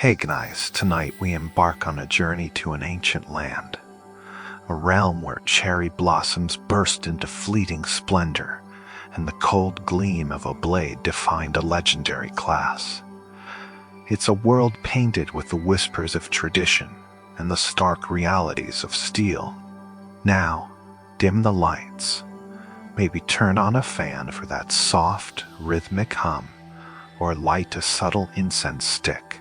Hey guys, tonight we embark on a journey to an ancient land, a realm where cherry blossoms burst into fleeting splendor, and the cold gleam of a blade defined a legendary class. It's a world painted with the whispers of tradition and the stark realities of steel. Now, dim the lights. Maybe turn on a fan for that soft, rhythmic hum, or light a subtle incense stick,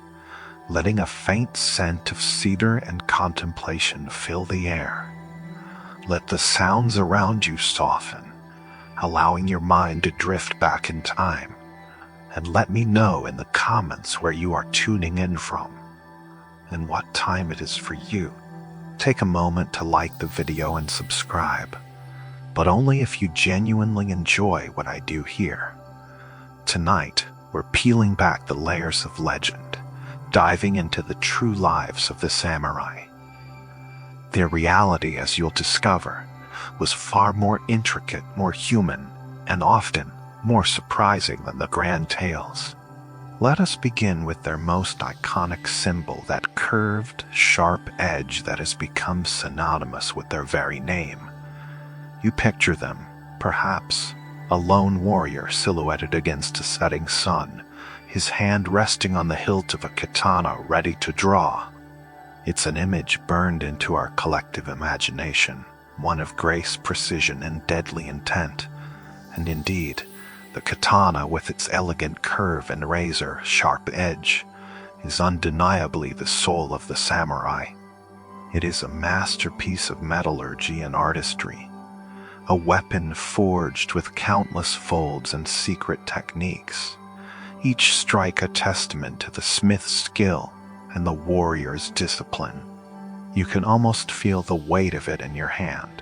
letting a faint scent of cedar and contemplation fill the air. Let the sounds around you soften, allowing your mind to drift back in time, and let me know in the comments where you are tuning in from, and what time it is for you. Take a moment to like the video and subscribe, but only if you genuinely enjoy what I do here. Tonight, we're peeling back the layers of legend, diving into the true lives of the samurai. Their reality, as you'll discover, was far more intricate, more human, and often more surprising than the grand tales. Let us begin with their most iconic symbol, that curved, sharp edge that has become synonymous with their very name. You picture them, perhaps, a lone warrior silhouetted against a setting sun, his hand resting on the hilt of a katana ready to draw. It's an image burned into our collective imagination, one of grace, precision, and deadly intent. And indeed, the katana, with its elegant curve and razor-sharp edge, is undeniably the soul of the samurai. It is a masterpiece of metallurgy and artistry, a weapon forged with countless folds and secret techniques, each strike a testament to the smith's skill and the warrior's discipline. You can almost feel the weight of it in your hand,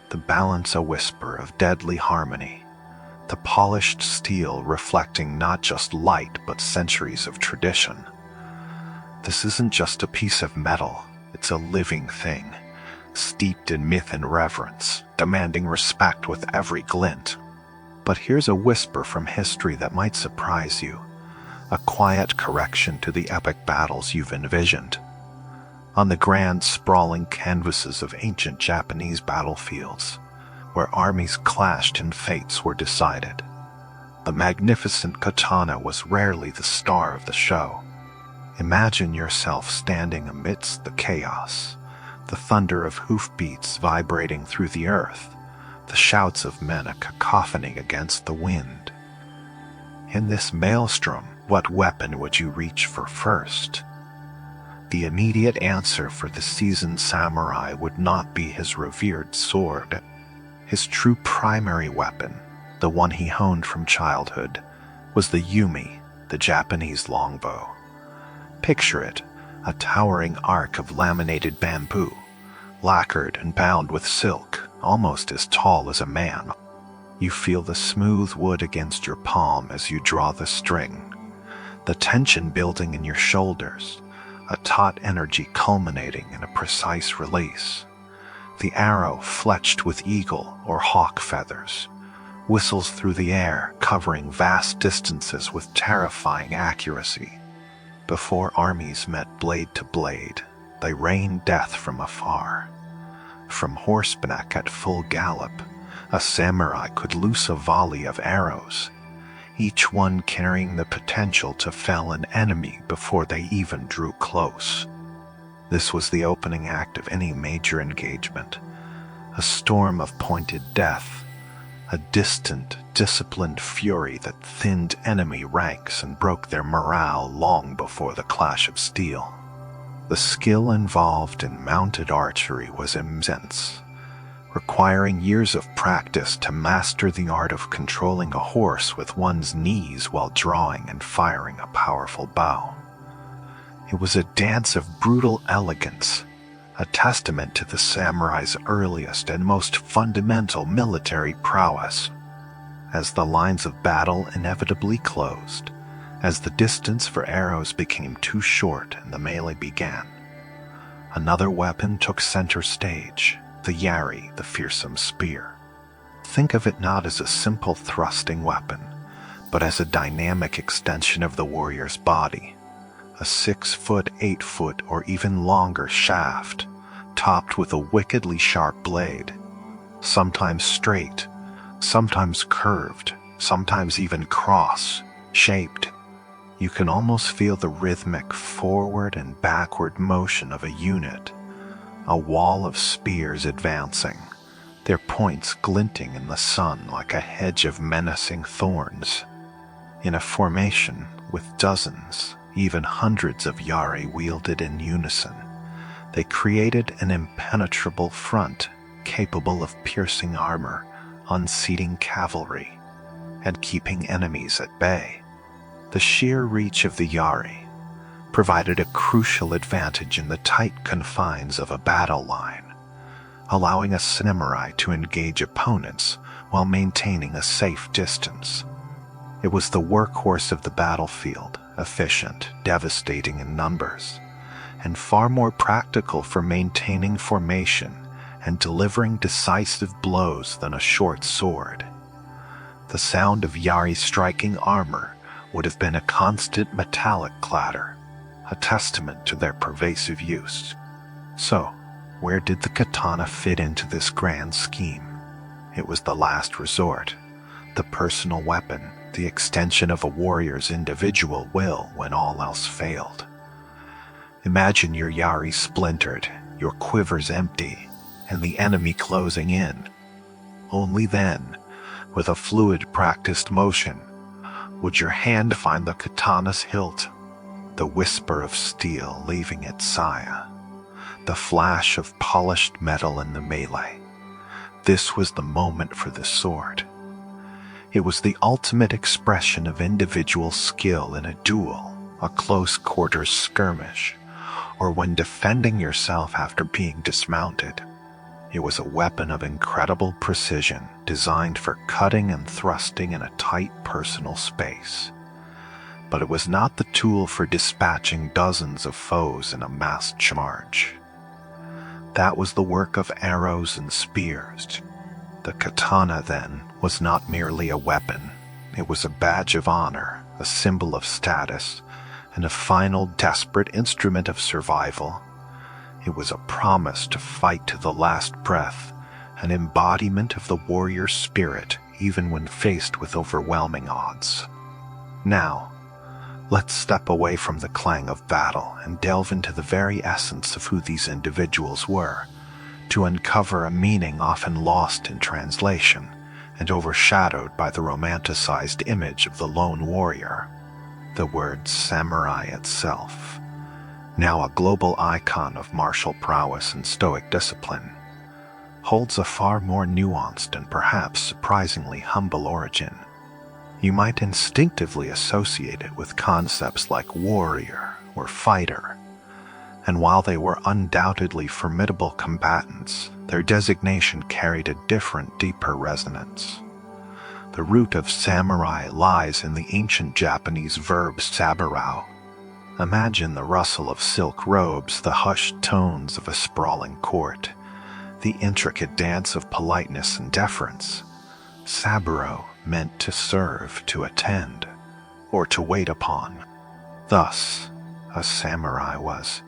the balance a whisper of deadly harmony, the polished steel reflecting not just light but centuries of tradition. This isn't just a piece of metal, it's a living thing, steeped in myth and reverence, demanding respect with every glint. But here's a whisper from history that might surprise you, a quiet correction to the epic battles you've envisioned. On the grand, sprawling canvases of ancient Japanese battlefields, where armies clashed and fates were decided, the magnificent katana was rarely the star of the show. Imagine yourself standing amidst the chaos, the thunder of hoofbeats vibrating through the earth, the shouts of men a cacophony against the wind. In this maelstrom, what weapon would you reach for first? The immediate answer for the seasoned samurai would not be his revered sword. His true primary weapon, the one he honed from childhood, was the yumi, the Japanese longbow. Picture it, a towering arc of laminated bamboo, lacquered and bound with silk, almost as tall as a man. You feel the smooth wood against your palm as you draw the string, the tension building in your shoulders, a taut energy culminating in a precise release. The arrow, fletched with eagle or hawk feathers, whistles through the air, covering vast distances with terrifying accuracy. Before armies met blade to blade, they rained death from afar. From horseback at full gallop, a samurai could loose a volley of arrows, each one carrying the potential to fell an enemy before they even drew close. This was the opening act of any major engagement, a storm of pointed death, a distant, disciplined fury that thinned enemy ranks and broke their morale long before the clash of steel. The skill involved in mounted archery was immense, requiring years of practice to master the art of controlling a horse with one's knees while drawing and firing a powerful bow. It was a dance of brutal elegance, a testament to the samurai's earliest and most fundamental military prowess. As the lines of battle inevitably closed, as the distance for arrows became too short and the melee began, another weapon took center stage, the yari, the fearsome spear. Think of it not as a simple thrusting weapon, but as a dynamic extension of the warrior's body, a 6-foot, 8-foot, or even longer shaft, topped with a wickedly sharp blade, sometimes straight, sometimes curved, sometimes even cross-shaped. You can almost feel the rhythmic forward and backward motion of a unit, a wall of spears advancing, their points glinting in the sun like a hedge of menacing thorns. In a formation with dozens, even hundreds of yari wielded in unison, they created an impenetrable front capable of piercing armor, unseating cavalry, and keeping enemies at bay. The sheer reach of the yari provided a crucial advantage in the tight confines of a battle line, allowing a samurai to engage opponents while maintaining a safe distance. It was the workhorse of the battlefield, efficient, devastating in numbers, and far more practical for maintaining formation and delivering decisive blows than a short sword. The sound of yari striking armor would have been a constant metallic clatter, a testament to their pervasive use. So, where did the katana fit into this grand scheme? It was the last resort, the personal weapon, the extension of a warrior's individual will when all else failed. Imagine your yari splintered, your quivers empty, and the enemy closing in. Only then, with a fluid practiced motion, would your hand find the katana's hilt, the whisper of steel leaving its saya, the flash of polished metal in the melee. This was the moment for the sword. It was the ultimate expression of individual skill in a duel, a close quarters skirmish, or when defending yourself after being dismounted. It was a weapon of incredible precision, designed for cutting and thrusting in a tight personal space. But it was not the tool for dispatching dozens of foes in a massed charge. That was the work of arrows and spears. The katana, then, was not merely a weapon. It was a badge of honor, a symbol of status, and a final desperate instrument of survival. It was a promise to fight to the last breath, an embodiment of the warrior's spirit even when faced with overwhelming odds. Now, let's step away from the clang of battle and delve into the very essence of who these individuals were, to uncover a meaning often lost in translation and overshadowed by the romanticized image of the lone warrior, the word samurai itself. Now a global icon of martial prowess and stoic discipline, holds a far more nuanced and perhaps surprisingly humble origin. You might instinctively associate it with concepts like warrior or fighter, and while they were undoubtedly formidable combatants, their designation carried a different, deeper resonance. The root of samurai lies in the ancient Japanese verb saburao. Imagine the rustle of silk robes, the hushed tones of a sprawling court, the intricate dance of politeness and deference. Saburo meant to serve, to attend, or to wait upon. Thus, a samurai was,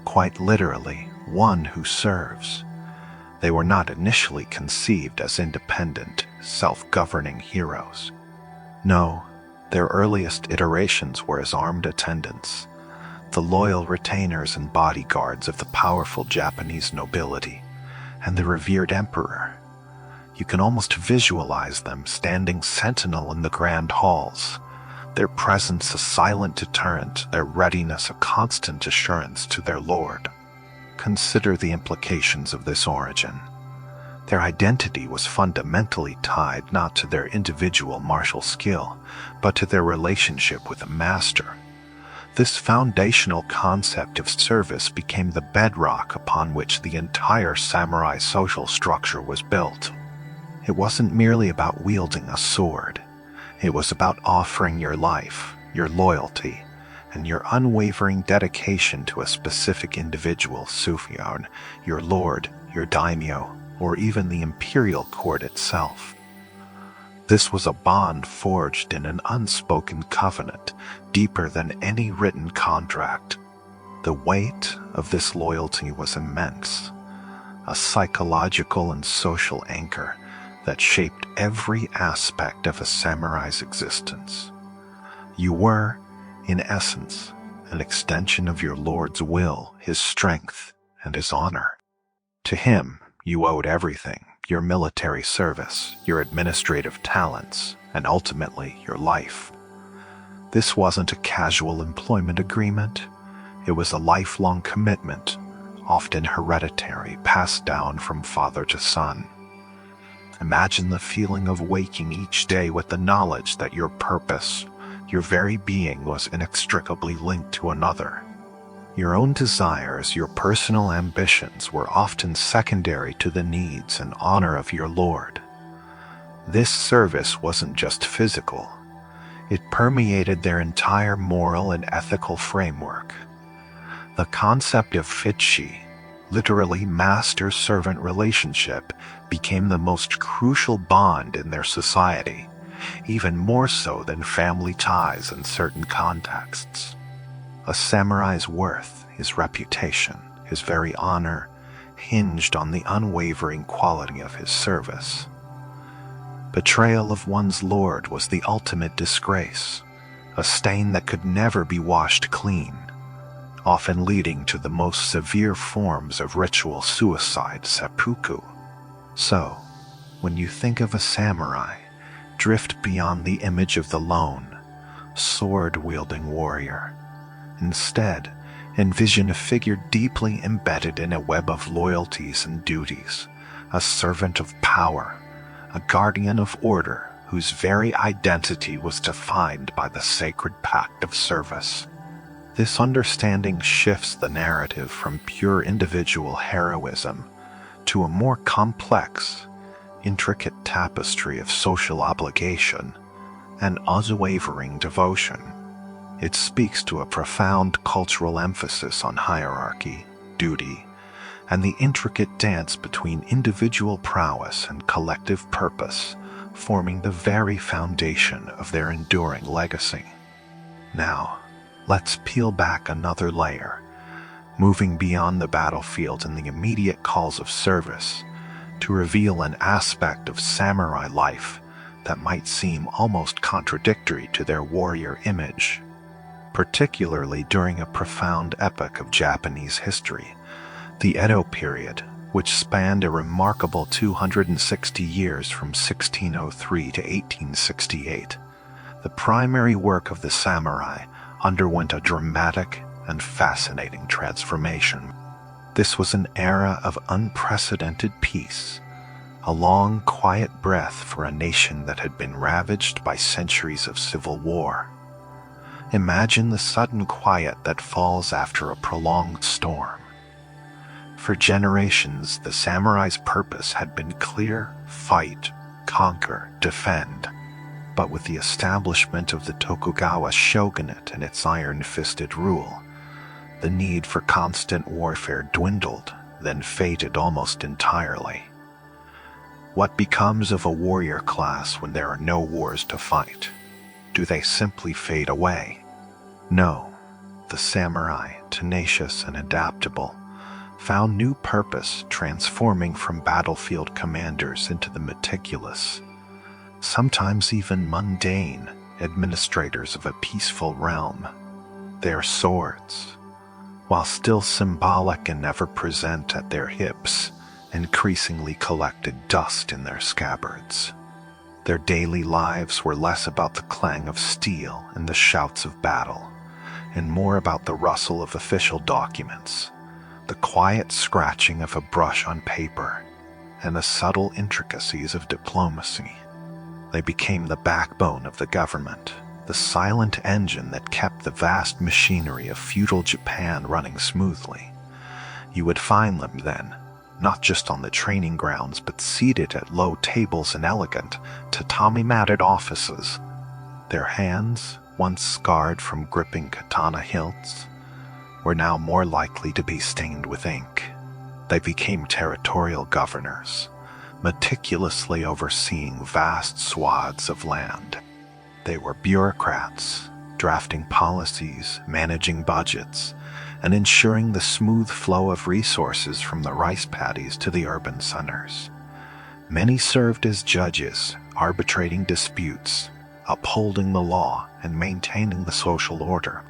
quite literally, one who serves. They were not initially conceived as independent, self-governing heroes. No, their earliest iterations were as armed attendants, the loyal retainers and bodyguards of the powerful Japanese nobility and the revered emperor. You can almost visualize them standing sentinel in the grand halls, their presence a silent deterrent, their readiness a constant assurance to their lord. Consider the implications of this origin. Their identity was fundamentally tied not to their individual martial skill, but to their relationship with a master. This foundational concept of service became the bedrock upon which the entire samurai social structure was built. It wasn't merely about wielding a sword. It was about offering your life, your loyalty, and your unwavering dedication to a specific individual, Sufyan, your lord, your daimyo, or even the imperial court itself. This was a bond forged in an unspoken covenant, deeper than any written contract. The weight of this loyalty was immense, a psychological and social anchor that shaped every aspect of a samurai's existence. You were, in essence, an extension of your lord's will, his strength, and his honor. To him, you owed everything: your military service, your administrative talents, and ultimately your life. This wasn't a casual employment agreement. It was a lifelong commitment, often hereditary, passed down from father to son. Imagine the feeling of waking each day with the knowledge that your purpose, your very being, was inextricably linked to another. Your own desires, your personal ambitions, were often secondary to the needs and honor of your lord. This service wasn't just physical. It permeated their entire moral and ethical framework. The concept of fichi, literally master-servant relationship, became the most crucial bond in their society, even more so than family ties in certain contexts. A samurai's worth, his reputation, his very honor, hinged on the unwavering quality of his service. Betrayal of one's lord was the ultimate disgrace, a stain that could never be washed clean, often leading to the most severe forms of ritual suicide, seppuku. So, when you think of a samurai, drift beyond the image of the lone, sword-wielding warrior. Instead, envision a figure deeply embedded in a web of loyalties and duties, a servant of power, a guardian of order whose very identity was defined by the sacred pact of service. This understanding shifts the narrative from pure individual heroism to a more complex, intricate tapestry of social obligation and unwavering devotion. It speaks to a profound cultural emphasis on hierarchy, duty, and the intricate dance between individual prowess and collective purpose, forming the very foundation of their enduring legacy. Now, let's peel back another layer, moving beyond the battlefield and the immediate calls of service, to reveal an aspect of samurai life that might seem almost contradictory to their warrior image, particularly during a profound epoch of Japanese history, the Edo period, which spanned a remarkable 260 years from 1603 to 1868. The primary work of the samurai underwent a dramatic and fascinating transformation. This was an era of unprecedented peace, a long, quiet breath for a nation that had been ravaged by centuries of civil war. Imagine the sudden quiet that falls after a prolonged storm. For generations, the samurai's purpose had been clear: fight, conquer, defend. But with the establishment of the Tokugawa shogunate and its iron-fisted rule, the need for constant warfare dwindled, then faded almost entirely. What becomes of a warrior class when there are no wars to fight? Do they simply fade away? No, the samurai, tenacious and adaptable, found new purpose, transforming from battlefield commanders into the meticulous, sometimes even mundane, administrators of a peaceful realm. Their swords, while still symbolic and ever present at their hips, increasingly collected dust in their scabbards. Their daily lives were less about the clang of steel and the shouts of battle, and more about the rustle of official documents, the quiet scratching of a brush on paper, and the subtle intricacies of diplomacy. They became the backbone of the government, the silent engine that kept the vast machinery of feudal Japan running smoothly. You would find them then, not just on the training grounds, but seated at low tables in elegant, tatami-matted offices. Their hands, once scarred from gripping katana hilts, were now more likely to be stained with ink. They became territorial governors, meticulously overseeing vast swaths of land. They were bureaucrats, drafting policies, managing budgets, and ensuring the smooth flow of resources from the rice paddies to the urban centers. Many served as judges, arbitrating disputes, upholding the law, and maintaining the social order.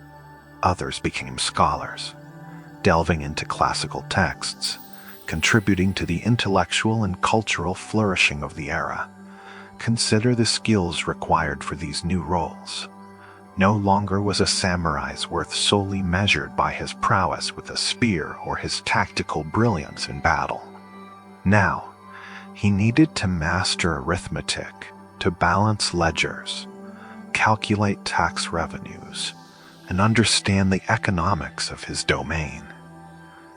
Others became scholars, delving into classical texts, contributing to the intellectual and cultural flourishing of the era. Consider the skills required for these new roles. No longer was a samurai's worth solely measured by his prowess with a spear or his tactical brilliance in battle. Now, he needed to master arithmetic, to balance ledgers, calculate tax revenues, and understand the economics of his domain.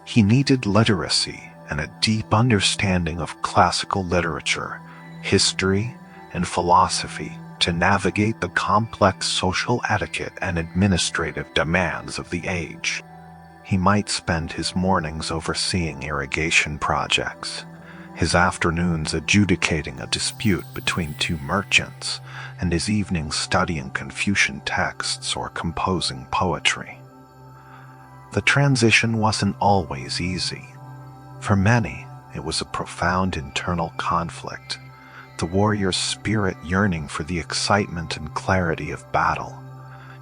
He needed literacy and a deep understanding of classical literature, history, and philosophy to navigate the complex social etiquette and administrative demands of the age. He might spend his mornings overseeing irrigation projects, his afternoons adjudicating a dispute between two merchants, and his evenings studying Confucian texts or composing poetry. The transition wasn't always easy. For many, it was a profound internal conflict, the warrior's spirit yearning for the excitement and clarity of battle,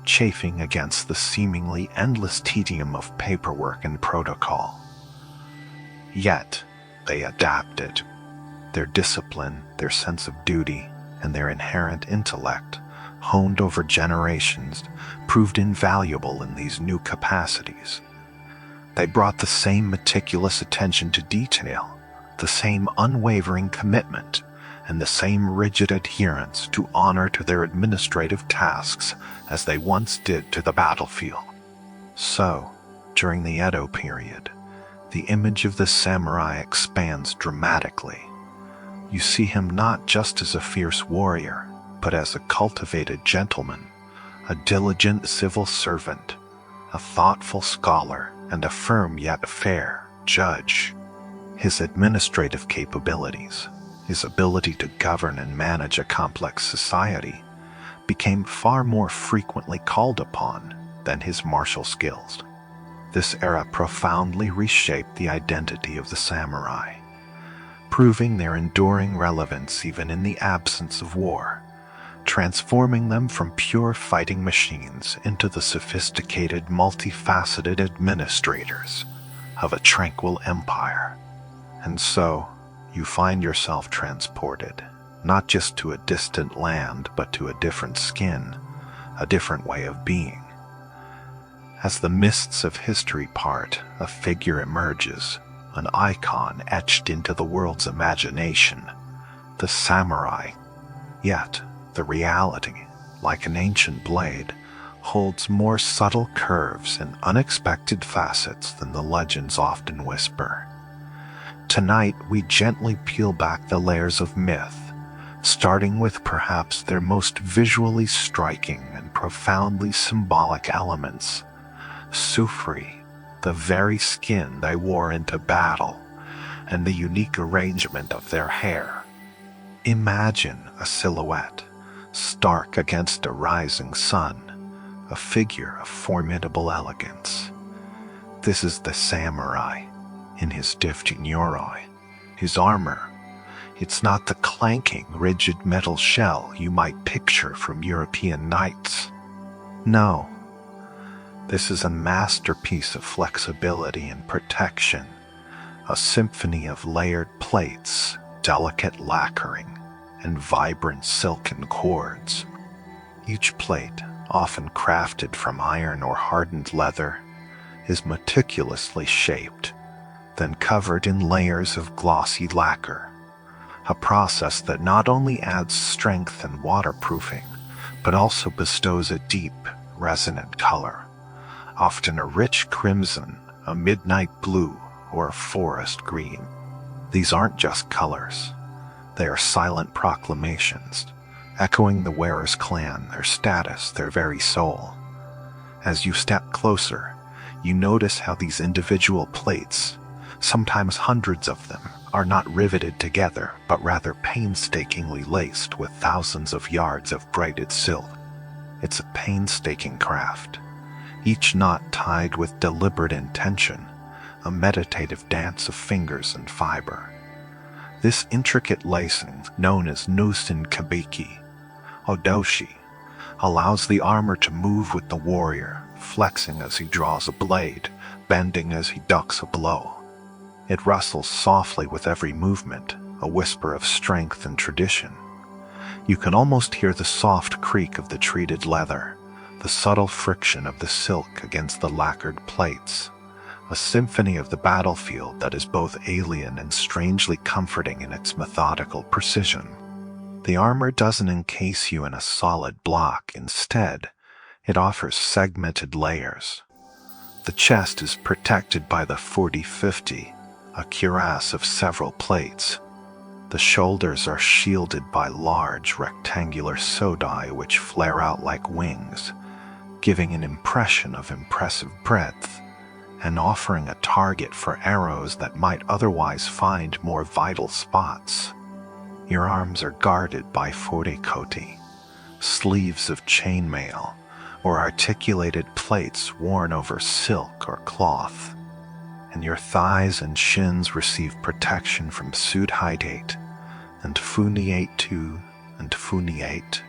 chafing against the seemingly endless tedium of paperwork and protocol. Yet, they adapted. Their discipline, their sense of duty, and their inherent intellect, honed over generations, proved invaluable in these new capacities. They brought the same meticulous attention to detail, the same unwavering commitment, and the same rigid adherence to honor to their administrative tasks as they once did to the battlefield. So, during the Edo period, the image of the samurai expands dramatically. You see him not just as a fierce warrior, but as a cultivated gentleman, a diligent civil servant, a thoughtful scholar, and a firm yet fair judge. His administrative capabilities, his ability to govern and manage a complex society, became far more frequently called upon than his martial skills. This era profoundly reshaped the identity of the samurai, proving their enduring relevance even in the absence of war, transforming them from pure fighting machines into the sophisticated, multifaceted administrators of a tranquil empire. And so, you find yourself transported, not just to a distant land, but to a different skin, a different way of being. As the mists of history part, a figure emerges, an icon etched into the world's imagination, the samurai. Yet, the reality, like an ancient blade, holds more subtle curves and unexpected facets than the legends often whisper. Tonight, we gently peel back the layers of myth, starting with perhaps their most visually striking and profoundly symbolic elements. Soothe, the very skin they wore into battle, and the unique arrangement of their hair. Imagine a silhouette, stark against a rising sun, a figure of formidable elegance. This is the samurai, in his Yoroi, his armor. It's not the clanking, rigid metal shell you might picture from European knights. No. This is a masterpiece of flexibility and protection, a symphony of layered plates, delicate lacquering, and vibrant silken cords. Each plate, often crafted from iron or hardened leather, is meticulously shaped, then covered in layers of glossy lacquer, a process that not only adds strength and waterproofing, but also bestows a deep, resonant color, often a rich crimson, a midnight blue, or a forest green. These aren't just colors. They are silent proclamations, echoing the wearer's clan, their status, their very soul. As you step closer, you notice how these individual plates, sometimes hundreds of them, are not riveted together, but rather painstakingly laced with thousands of yards of braided silk. It's a painstaking craft, each knot tied with deliberate intention, a meditative dance of fingers and fiber. This intricate lacing, known as nusen kabiki, odoshi, allows the armor to move with the warrior, flexing as he draws a blade, bending as he ducks a blow. It rustles softly with every movement, a whisper of strength and tradition. You can almost hear the soft creak of the treated leather, the subtle friction of the silk against the lacquered plates, a symphony of the battlefield that is both alien and strangely comforting in its methodical precision. The armor doesn't encase you in a solid block. Instead, it offers segmented layers. The chest is protected by the 40-50, a cuirass of several plates. The shoulders are shielded by large rectangular sodai which flare out like wings, giving an impression of impressive breadth, and offering a target for arrows that might otherwise find more vital spots. Your arms are guarded by furekoti, sleeves of chainmail, or articulated plates worn over silk or cloth, and your thighs and shins receive protection from Soothe and Funiate-2 and Funiate,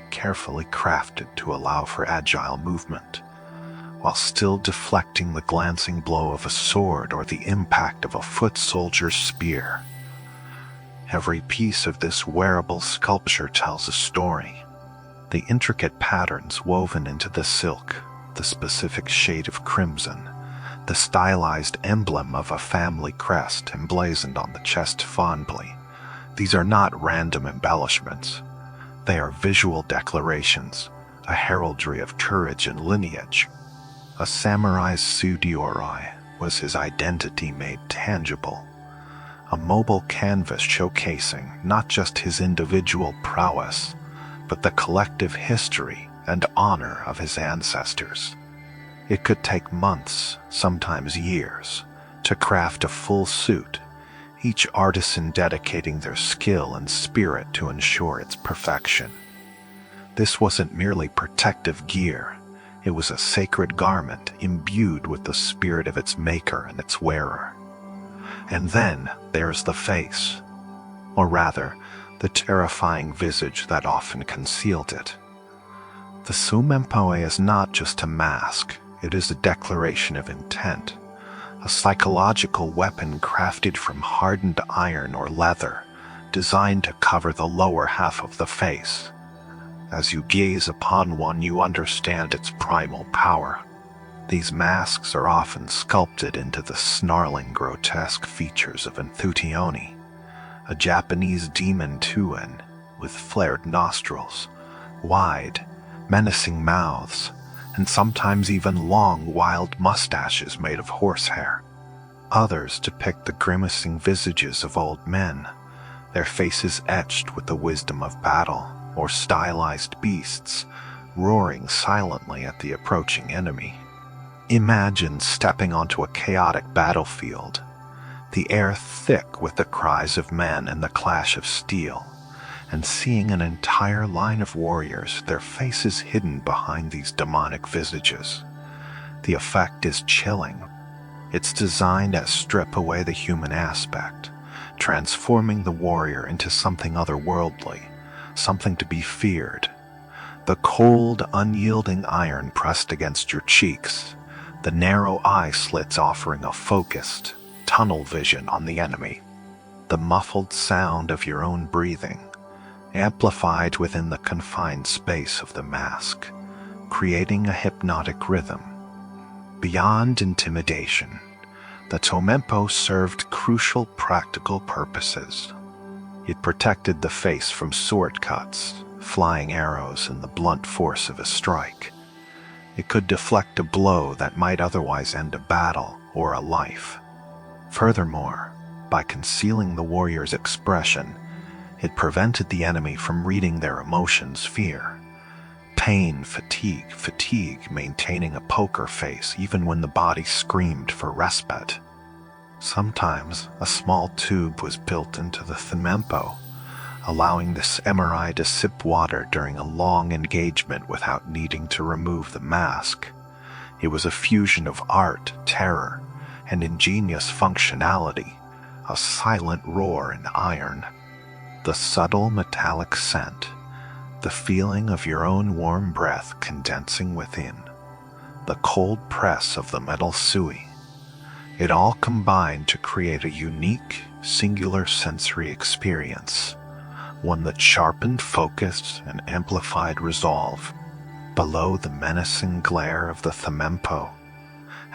carefully crafted to allow for agile movement, while still deflecting the glancing blow of a sword or the impact of a foot soldier's spear. Every piece of this wearable sculpture tells a story. The intricate patterns woven into the silk, the specific shade of crimson, the stylized emblem of a family crest emblazoned on the chest fondly. These are not random embellishments. They are visual declarations, a heraldry of courage and lineage. A samurai's Sudioroi was his identity made tangible. A mobile canvas showcasing not just his individual prowess, but the collective history and honor of his ancestors. It could take months, sometimes years, to craft a full suit, each artisan dedicating their skill and spirit to ensure its perfection. This wasn't merely protective gear. It was a sacred garment imbued with the spirit of its maker and its wearer. And then there's the face, or rather, the terrifying visage that often concealed it. The sumempoe is not just a mask, it is a declaration of intent, a psychological weapon crafted from hardened iron or leather, designed to cover the lower half of the face. As you gaze upon one, you understand its primal power. These masks are often sculpted into the snarling, grotesque features of Enthusione, a Japanese demon tuan with flared nostrils, wide, menacing mouths, and sometimes even long, wild mustaches made of horsehair. Others depict the grimacing visages of old men, their faces etched with the wisdom of battle, or stylized beasts, roaring silently at the approaching enemy. Imagine stepping onto a chaotic battlefield, the air thick with the cries of men and the clash of steel, and seeing an entire line of warriors, their faces hidden behind these demonic visages. The effect is chilling. It's designed to strip away the human aspect, transforming the warrior into something otherworldly, something to be feared. The cold, unyielding iron pressed against your cheeks, the narrow eye slits offering a focused, tunnel vision on the enemy. The muffled sound of your own breathing, amplified within the confined space of the mask, creating a hypnotic rhythm. Beyond intimidation, the tomempo served crucial practical purposes. It protected the face from sword cuts, flying arrows, and the blunt force of a strike. It could deflect a blow that might otherwise end a battle or a life. Furthermore, by concealing the warrior's expression, it prevented the enemy from reading their emotions: fear, pain, fatigue, maintaining a poker face even when the body screamed for respite. Sometimes a small tube was built into the themempo, allowing the samurai to sip water during a long engagement without needing to remove the mask. It was a fusion of art, terror, and ingenious functionality, a silent roar in iron. The subtle metallic scent, the feeling of your own warm breath condensing within, the cold press of the metal sui, it all combined to create a unique, singular sensory experience, one that sharpened focus and amplified resolve. Below the menacing glare of the themempo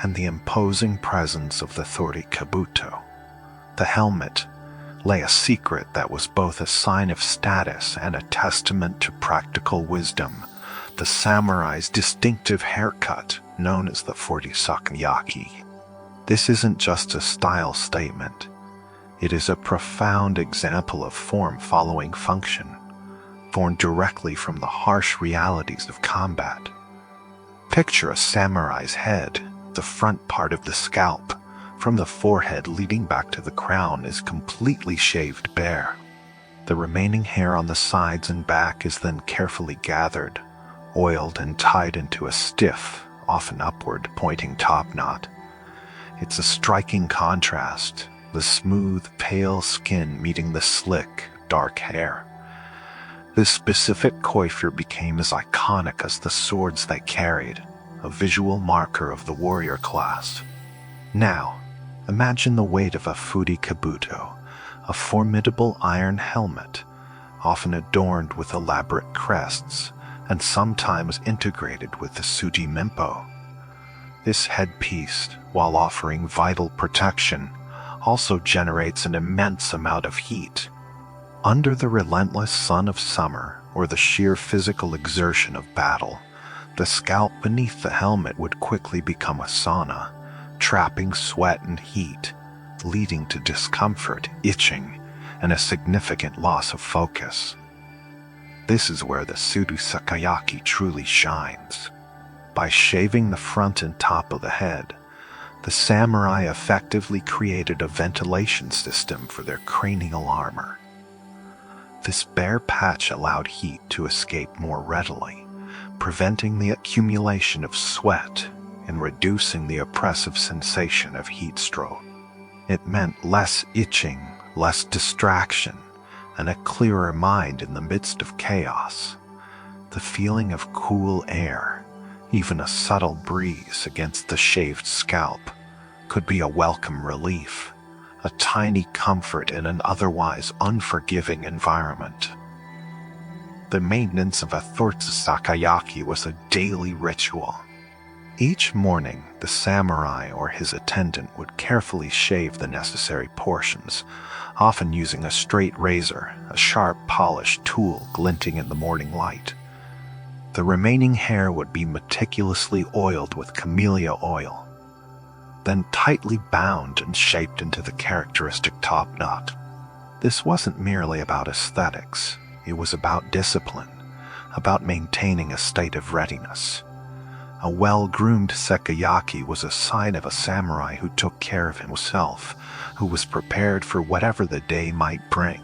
and the imposing presence of the thori-kabuto, the helmet, lay a secret that was both a sign of status and a testament to practical wisdom: the samurai's distinctive haircut, known as the 40 Sakayaki. This isn't just a style statement. It is a profound example of form following function, born directly from the harsh realities of combat. Picture a samurai's head. The front part of the scalp, from the forehead leading back to the crown, is completely shaved bare. The remaining hair on the sides and back is then carefully gathered, oiled, and tied into a stiff, often upward pointing top knot. It's a striking contrast, the smooth, pale skin meeting the slick, dark hair. This specific coiffure became as iconic as the swords they carried, a visual marker of the warrior class. Now, imagine the weight of a furi kabuto, a formidable iron helmet, often adorned with elaborate crests, and sometimes integrated with the sujimempo. This headpiece, while offering vital protection, also generates an immense amount of heat. Under the relentless sun of summer or the sheer physical exertion of battle, the scalp beneath the helmet would quickly become a sauna, trapping sweat and heat, leading to discomfort, itching, and a significant loss of focus. This is where the Soothe Sakayaki truly shines. By shaving the front and top of the head, the samurai effectively created a ventilation system for their cranial armor. This bare patch allowed heat to escape more readily, preventing the accumulation of sweat and reducing the oppressive sensation of heat stroke. It meant less itching, less distraction, and a clearer mind in the midst of chaos. The feeling of cool air, even a subtle breeze against the shaved scalp, could be a welcome relief, a tiny comfort in an otherwise unforgiving environment. The maintenance of a thortsu sakayaki was a daily ritual. Each morning, the samurai or his attendant would carefully shave the necessary portions, often using a straight razor, a sharp, polished tool glinting in the morning light. The remaining hair would be meticulously oiled with camellia oil, then tightly bound and shaped into the characteristic top knot. This wasn't merely about aesthetics. It was about discipline, about maintaining a state of readiness. A well-groomed Sakayaki was a sign of a samurai who took care of himself, who was prepared for whatever the day might bring,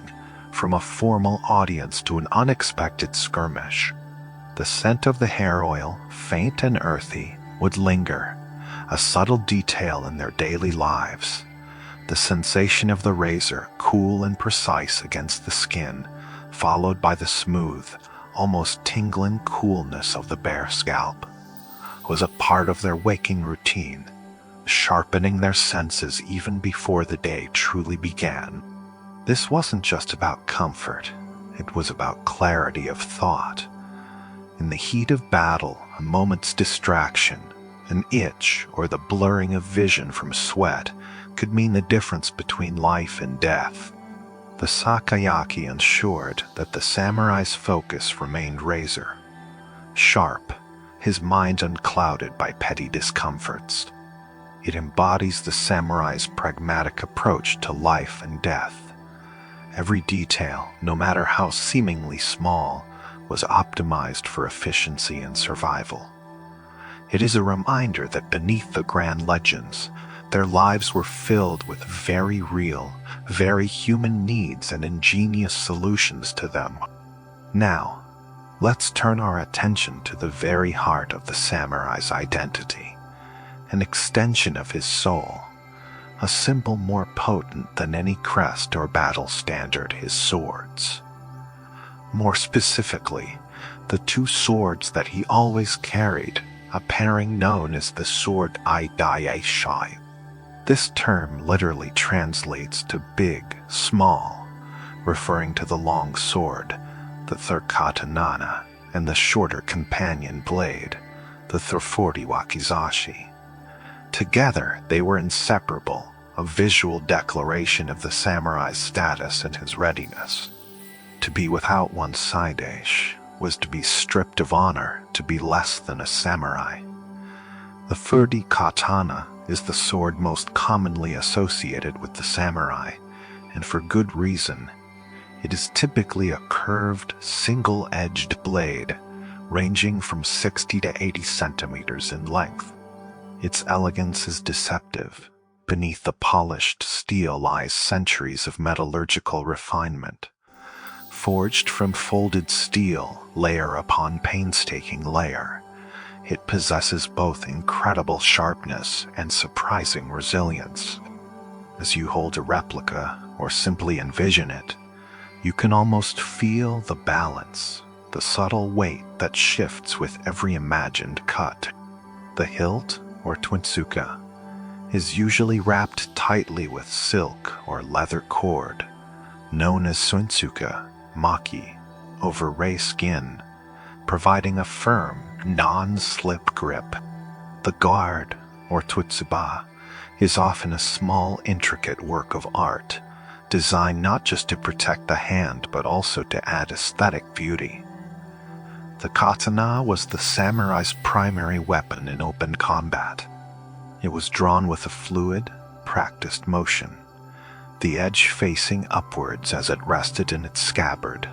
from a formal audience to an unexpected skirmish. The scent of the hair oil, faint and earthy, would linger, a subtle detail in their daily lives. The sensation of the razor, cool and precise against the skin, followed by the smooth, almost tingling coolness of the bare scalp, was a part of their waking routine, sharpening their senses even before the day truly began. This wasn't just about comfort, it was about clarity of thought. In the heat of battle, a moment's distraction, an itch, or the blurring of vision from sweat could mean the difference between life and death. The Sakayaki ensured that the samurai's focus remained razor sharp, his mind unclouded by petty discomforts. It embodies the samurai's pragmatic approach to life and death. Every detail, no matter how seemingly small, was optimized for efficiency and survival. It is a reminder that beneath the grand legends, their lives were filled with very real, very human needs and ingenious solutions to them. Now, let's turn our attention to the very heart of the samurai's identity, an extension of his soul, a symbol more potent than any crest or battle standard: his swords. More specifically, the two swords that he always carried, a pairing known as the sword unveils. This term literally translates to big, small, referring to the long sword, the Katana, and the shorter companion blade, the wakizashi. Together, they were inseparable, a visual declaration of the samurai's status and his readiness. To be without one's side edge was to be stripped of honor, to be less than a samurai. The Feudal Katana is the sword most commonly associated with the samurai, and for good reason. It is typically a curved, single-edged blade, ranging from 60 to 80 centimeters in length. Its elegance is deceptive. Beneath the polished steel lies centuries of metallurgical refinement. Forged from folded steel, layer upon painstaking layer, it possesses both incredible sharpness and surprising resilience. As you hold a replica, or simply envision it, you can almost feel the balance, the subtle weight that shifts with every imagined cut. The hilt, or twinsuka, is usually wrapped tightly with silk or leather cord, known as sunsuka, maki, over ray skin, providing a firm, non-slip grip. The guard, or tutsuba, is often a small, intricate work of art, designed not just to protect the hand but also to add aesthetic beauty. The katana was the samurai's primary weapon in open combat. It was drawn with a fluid, practiced motion, the edge facing upwards as it rested in its scabbard,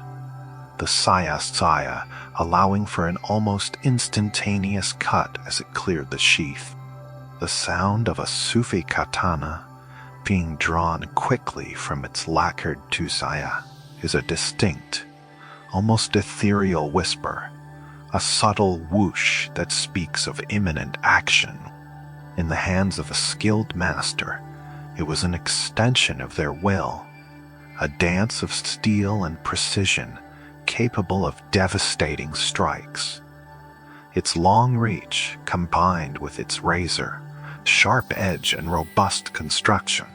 the saya allowing for an almost instantaneous cut as it cleared the sheath. The sound of a Soothe katana being drawn quickly from its lacquered tusaya is a distinct, almost ethereal whisper, a subtle whoosh that speaks of imminent action. In the hands of a skilled master, it was an extension of their will, a dance of steel and precision capable of devastating strikes. Its long reach, combined with its razor, sharp edge and robust construction,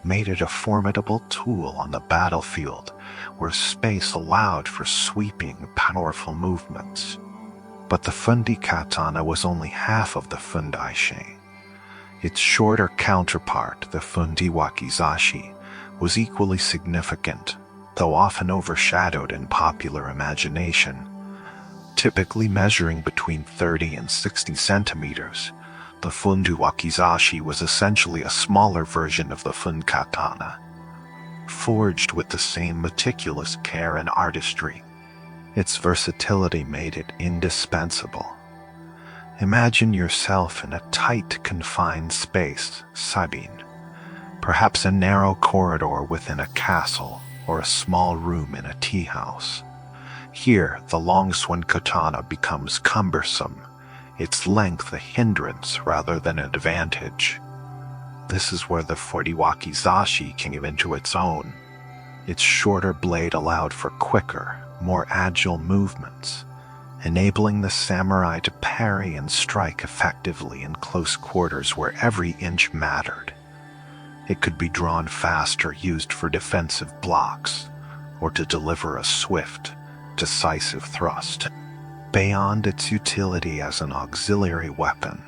made it a formidable tool on the battlefield where space allowed for sweeping, powerful movements. But the fundi katana was only half of the fundaishin. Its shorter counterpart, the fundi wakizashi, was equally significant, though often overshadowed in popular imagination. Typically measuring between 30 and 60 centimeters, the fundi wakizashi was essentially a smaller version of the fundi katana, forged with the same meticulous care and artistry. Its versatility made it indispensable. Imagine yourself in a tight, confined space, sabin, perhaps a narrow corridor within a castle or a small room in a tea house. Here, the longsword katana becomes cumbersome, its length a hindrance rather than an advantage. This is where the fundi wakizashi came into its own. Its shorter blade allowed for quicker, more agile movements, enabling the samurai to parry and strike effectively in close quarters where every inch mattered. It could be drawn fast or used for defensive blocks, or to deliver a swift, decisive thrust. Beyond its utility as an auxiliary weapon,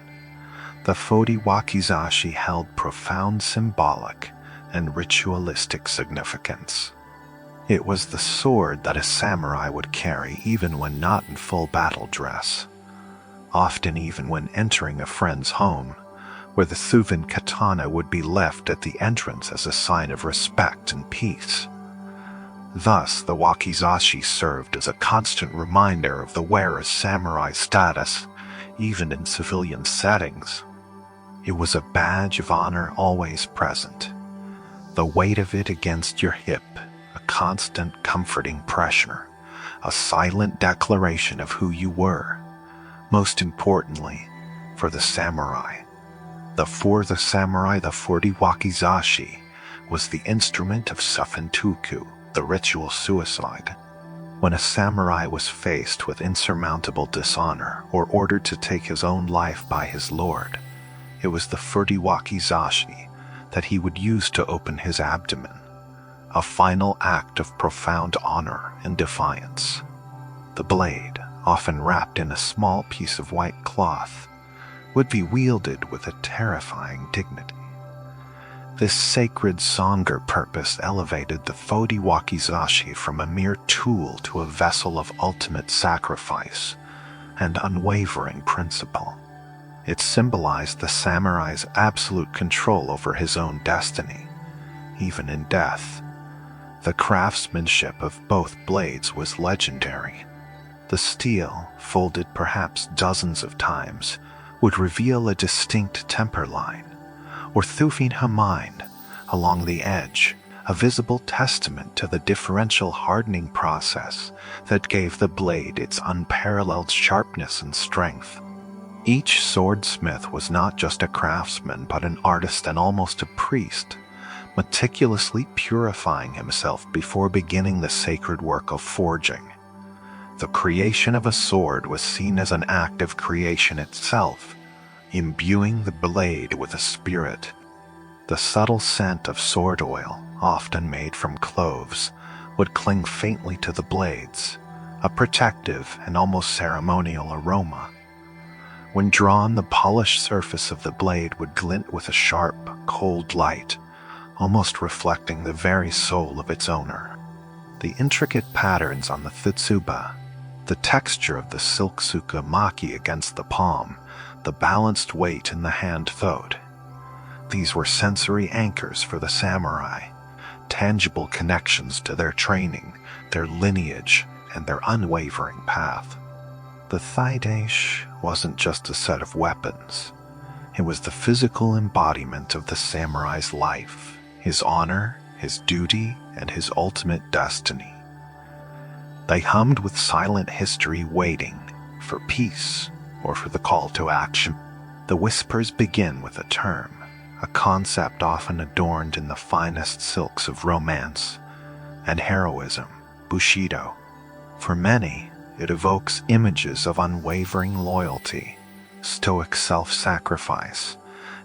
the fundi wakizashi held profound symbolic and ritualistic significance. It was the sword that a samurai would carry even when not in full battle dress, often even when entering a friend's home, where the Soothe katana would be left at the entrance as a sign of respect and peace. Thus, the wakizashi served as a constant reminder of the wearer's samurai status, even in civilian settings. It was a badge of honor always present, the weight of it against your hip, a constant comforting pressure, a silent declaration of who you were. Most importantly, for the samurai, the 40 wakizashi was the instrument of Sufentuku, the ritual suicide. When a samurai was faced with insurmountable dishonor or ordered to take his own life by his lord, it was the 40 wakizashi that he would use to open his abdomen, a final act of profound honor and defiance. The blade, often wrapped in a small piece of white cloth, would be wielded with a terrifying dignity. This sacred Sangha purpose elevated the 40 wakizashi from a mere tool to a vessel of ultimate sacrifice and unwavering principle. It symbolized the samurai's absolute control over his own destiny, even in death. The craftsmanship of both blades was legendary. The steel, folded perhaps dozens of times, would reveal a distinct temper line, or thufin hamind, along the edge, a visible testament to the differential hardening process that gave the blade its unparalleled sharpness and strength. Each swordsmith was not just a craftsman but an artist and almost a priest, meticulously purifying himself before beginning the sacred work of forging. The creation of a sword was seen as an act of creation itself, imbuing the blade with a spirit. The subtle scent of sword oil, often made from cloves, would cling faintly to the blades, a protective and almost ceremonial aroma. When drawn, the polished surface of the blade would glint with a sharp, cold light, almost reflecting the very soul of its owner. The intricate patterns on the futsuba, the texture of the silk tsukamaki against the palm, the balanced weight in the hand thode. These were sensory anchors for the samurai, tangible connections to their training, their lineage, and their unwavering path. The thaidash wasn't just a set of weapons. It was the physical embodiment of the samurai's life, his honor, his duty, and his ultimate destiny. They hummed with silent history, waiting for peace or for the call to action. The whispers begin with a term, a concept often adorned in the finest silks of romance and heroism, Bushido. For many, it evokes images of unwavering loyalty, stoic self-sacrifice,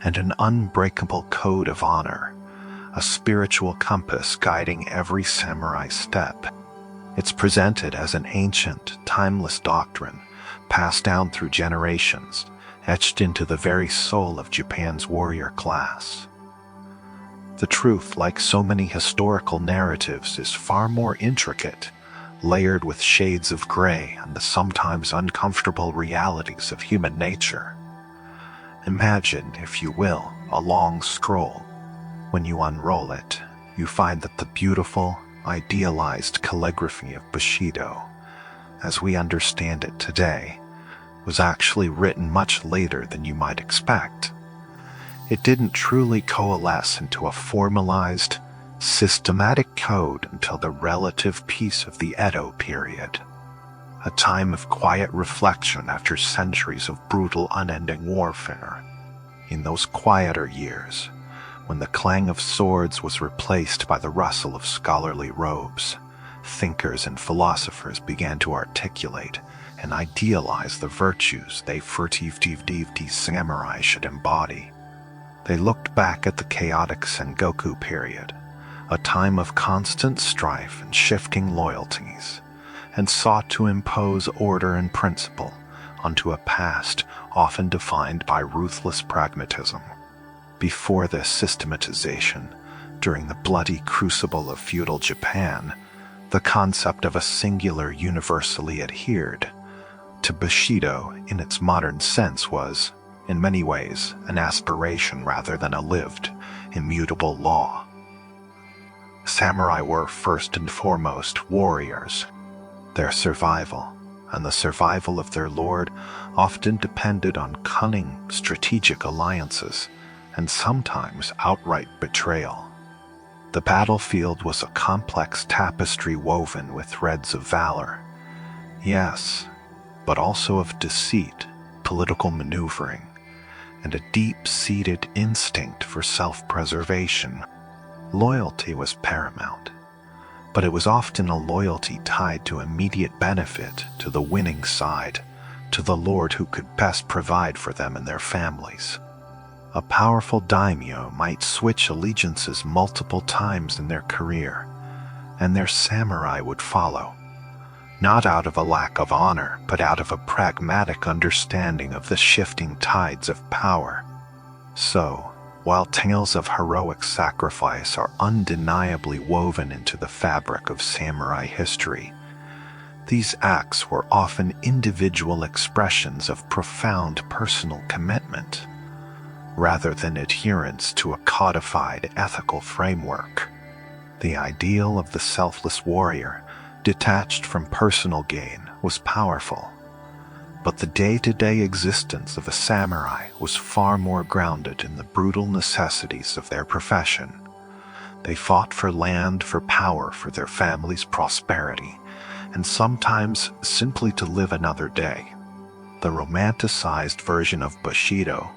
and an unbreakable code of honor, a spiritual compass guiding every samurai step. It's presented as an ancient, timeless doctrine, passed down through generations, etched into the very soul of Japan's warrior class. The truth, like so many historical narratives, is far more intricate, layered with shades of gray and the sometimes uncomfortable realities of human nature. Imagine, if you will, a long scroll. When you unroll it, you find that the beautiful, idealized calligraphy of Bushido, as we understand it today, was actually written much later than you might expect. It didn't truly coalesce into a formalized, systematic code until the relative peace of the Edo period, a time of quiet reflection after centuries of brutal, unending warfare. In those quieter years, when the clang of swords was replaced by the rustle of scholarly robes, thinkers and philosophers began to articulate and idealize the virtues they furtive samurai should embody. They looked back at the chaotic Sengoku period, a time of constant strife and shifting loyalties, and sought to impose order and principle onto a past often defined by ruthless pragmatism. Before this systematization, during the bloody crucible of feudal Japan, the concept of a singular universally adhered to Bushido in its modern sense was, in many ways, an aspiration rather than a lived, immutable law. Samurai were first and foremost warriors. Their survival, and the survival of their lord often depended on cunning, strategic alliances, and sometimes outright betrayal. The battlefield was a complex tapestry woven with threads of valor, yes, but also of deceit, political maneuvering, and a deep-seated instinct for self-preservation. Loyalty was paramount, but it was often a loyalty tied to immediate benefit to the winning side, to the lord who could best provide for them and their families. A powerful daimyo might switch allegiances multiple times in their career, and their samurai would follow, not out of a lack of honor, but out of a pragmatic understanding of the shifting tides of power. So, while tales of heroic sacrifice are undeniably woven into the fabric of samurai history, these acts were often individual expressions of profound personal commitment, rather than adherence to a codified ethical framework. The ideal of the selfless warrior, detached from personal gain, was powerful, but the day-to-day existence of a samurai was far more grounded in the brutal necessities of their profession. They fought for land, for power, for their family's prosperity, and sometimes simply to live another day. The romanticized version of Bushido,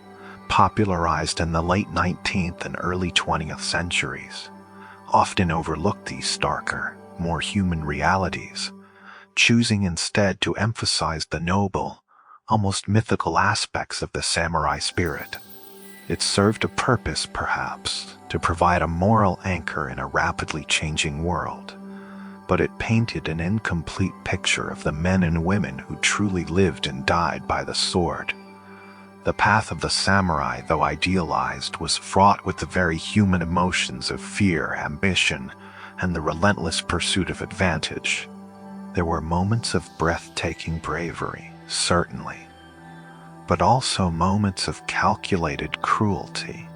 popularized in the late 19th and early 20th centuries, often overlooked these starker, more human realities, choosing instead to emphasize the noble, almost mythical aspects of the samurai spirit. It served a purpose, perhaps, to provide a moral anchor in a rapidly changing world, but it painted an incomplete picture of the men and women who truly lived and died by the sword. The path of the samurai, though idealized, was fraught with the very human emotions of fear, ambition, and the relentless pursuit of advantage. There were moments of breathtaking bravery, certainly, but also moments of calculated cruelty.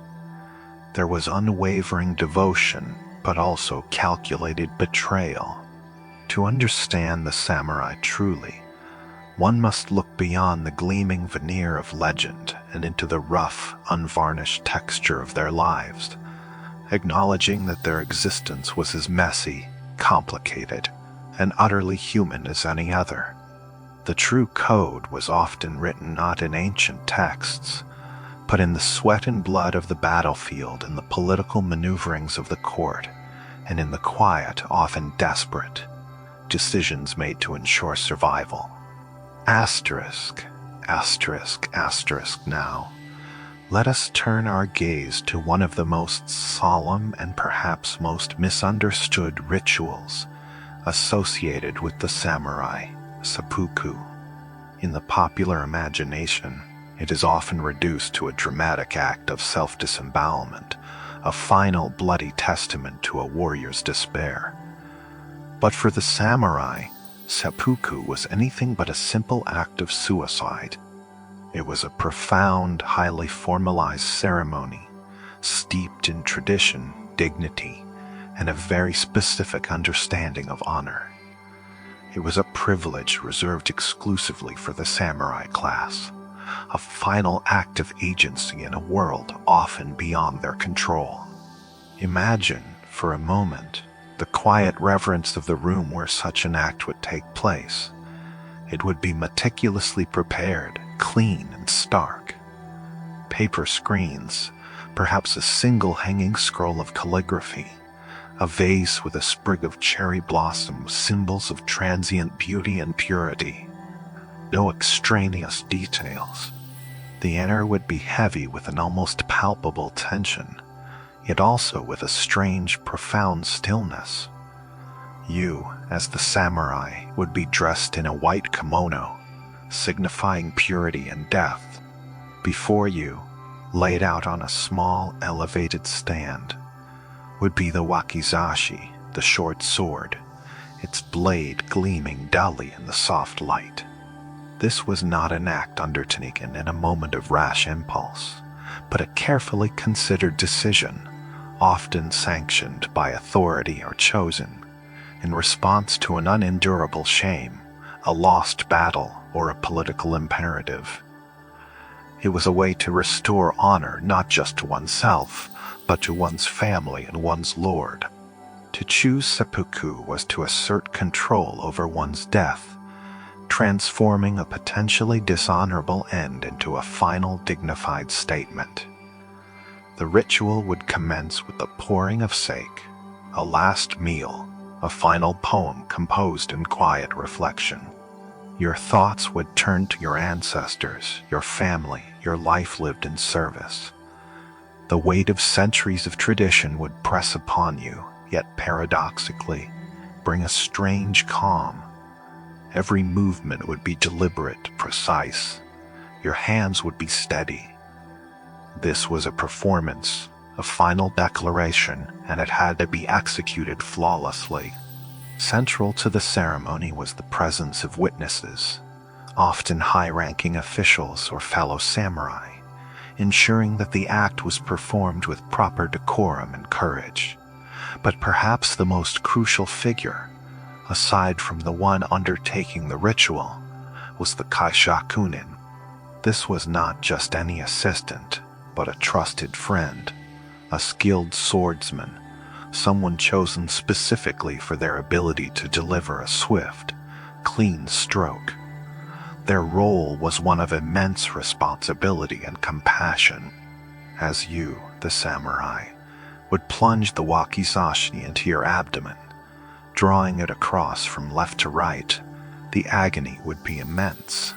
There was unwavering devotion, but also calculated betrayal. To understand the samurai truly, one must look beyond the gleaming veneer of legend and into the rough, unvarnished texture of their lives, acknowledging that their existence was as messy, complicated, and utterly human as any other. The true code was often written not in ancient texts, but in the sweat and blood of the battlefield and the political maneuverings of the court, and in the quiet, often desperate, decisions made to ensure survival. Asterisk, asterisk, asterisk now. Let us turn our gaze to one of the most solemn and perhaps most misunderstood rituals associated with the samurai, seppuku. In the popular imagination, it is often reduced to a dramatic act of self-disembowelment, a final bloody testament to a warrior's despair. But for the samurai, seppuku was anything but a simple act of suicide. It was a profound, highly formalized ceremony, steeped in tradition, dignity, and a very specific understanding of honor. It was a privilege reserved exclusively for the samurai class, a final act of agency in a world often beyond their control. Imagine, for a moment, the quiet reverence of the room where such an act would take place. It would be meticulously prepared, clean and stark. Paper screens, perhaps a single hanging scroll of calligraphy, a vase with a sprig of cherry blossom, symbols of transient beauty and purity. No extraneous details. The air would be heavy with an almost palpable tension, yet also with a strange, profound stillness. You, as the samurai, would be dressed in a white kimono, signifying purity and death. Before you, laid out on a small, elevated stand, would be the wakizashi, the short sword, its blade gleaming dully in the soft light. This was not an act undertaken in a moment of rash impulse, but a carefully considered decision, often sanctioned by authority or chosen in response to an unendurable shame, a lost battle, or a political imperative. It was a way to restore honor not just to oneself, but to one's family and one's lord. To choose seppuku was to assert control over one's death, transforming a potentially dishonorable end into a final dignified statement. The ritual would commence with the pouring of sake, a last meal, a final poem composed in quiet reflection. Your thoughts would turn to your ancestors, your family, your life lived in service. The weight of centuries of tradition would press upon you, yet paradoxically, bring a strange calm. Every movement would be deliberate, precise. Your hands would be steady. This was a performance, a final declaration, and it had to be executed flawlessly. Central to the ceremony was the presence of witnesses, often high-ranking officials or fellow samurai, ensuring that the act was performed with proper decorum and courage. But perhaps the most crucial figure, aside from the one undertaking the ritual, was the kaishakunin. This was not just any assistant, but a trusted friend, a skilled swordsman, someone chosen specifically for their ability to deliver a swift, clean stroke. Their role was one of immense responsibility and compassion, as you, the samurai, would plunge the wakizashi into your abdomen. Drawing it across from left to right, the agony would be immense.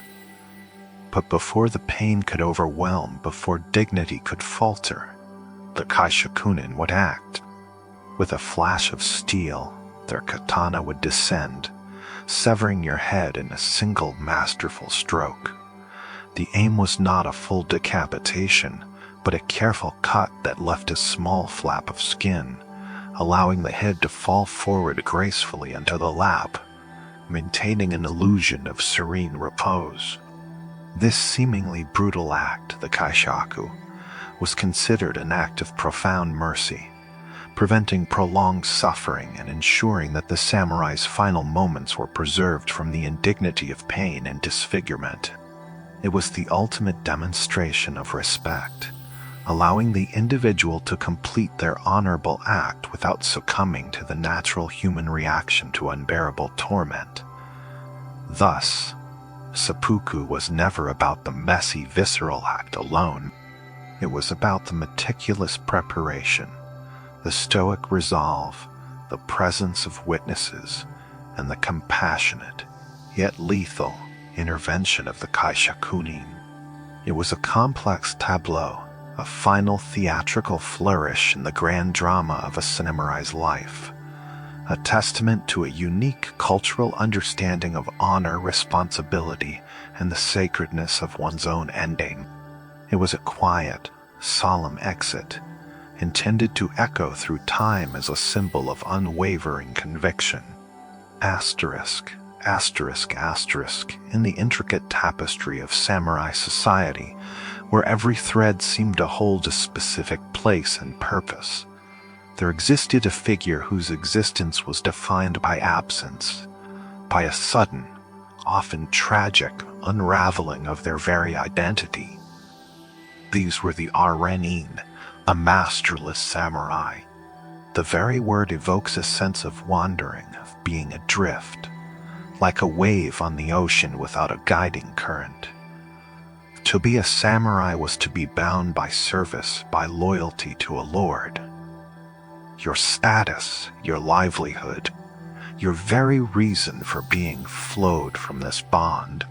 But before the pain could overwhelm, before dignity could falter, the kaishakunin would act. With a flash of steel, their katana would descend, severing your head in a single masterful stroke. The aim was not a full decapitation, but a careful cut that left a small flap of skin, allowing the head to fall forward gracefully into the lap, maintaining an illusion of serene repose. This seemingly brutal act, the kaishaku, was considered an act of profound mercy, preventing prolonged suffering and ensuring that the samurai's final moments were preserved from the indignity of pain and disfigurement. It was the ultimate demonstration of respect, allowing the individual to complete their honorable act without succumbing to the natural human reaction to unbearable torment. Thus, seppuku was never about the messy, visceral act alone. It was about the meticulous preparation, the stoic resolve, the presence of witnesses, and the compassionate, yet lethal, intervention of the kaishakunin. It was a complex tableau, a final theatrical flourish in the grand drama of a samurai's life, a testament to a unique cultural understanding of honor, responsibility, and the sacredness of one's own ending. It was a quiet, solemn exit, intended to echo through time as a symbol of unwavering conviction. Asterisk, asterisk, asterisk, in the intricate tapestry of samurai society, where every thread seemed to hold a specific place and purpose, there existed a figure whose existence was defined by absence, by a sudden, often tragic, unraveling of their very identity. These were the Arenin, a masterless samurai. The very word evokes a sense of wandering, of being adrift, like a wave on the ocean without a guiding current. To be a samurai was to be bound by service, by loyalty to a lord. Your status, your livelihood, your very reason for being flowed from this bond.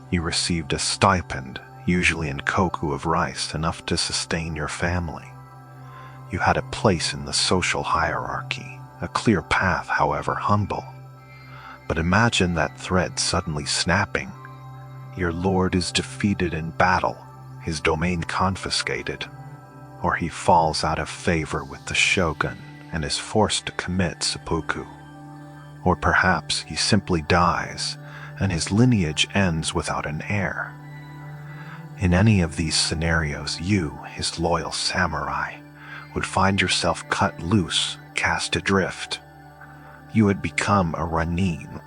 You received a stipend, usually in koku of rice, enough to sustain your family. You had a place in the social hierarchy, a clear path, however humble. But imagine that thread suddenly snapping. Your lord is defeated in battle, his domain confiscated, or he falls out of favor with the shogun and is forced to commit seppuku. Or perhaps he simply dies, and his lineage ends without an heir. In any of these scenarios, you, his loyal samurai, would find yourself cut loose, cast adrift. You had become a ranin,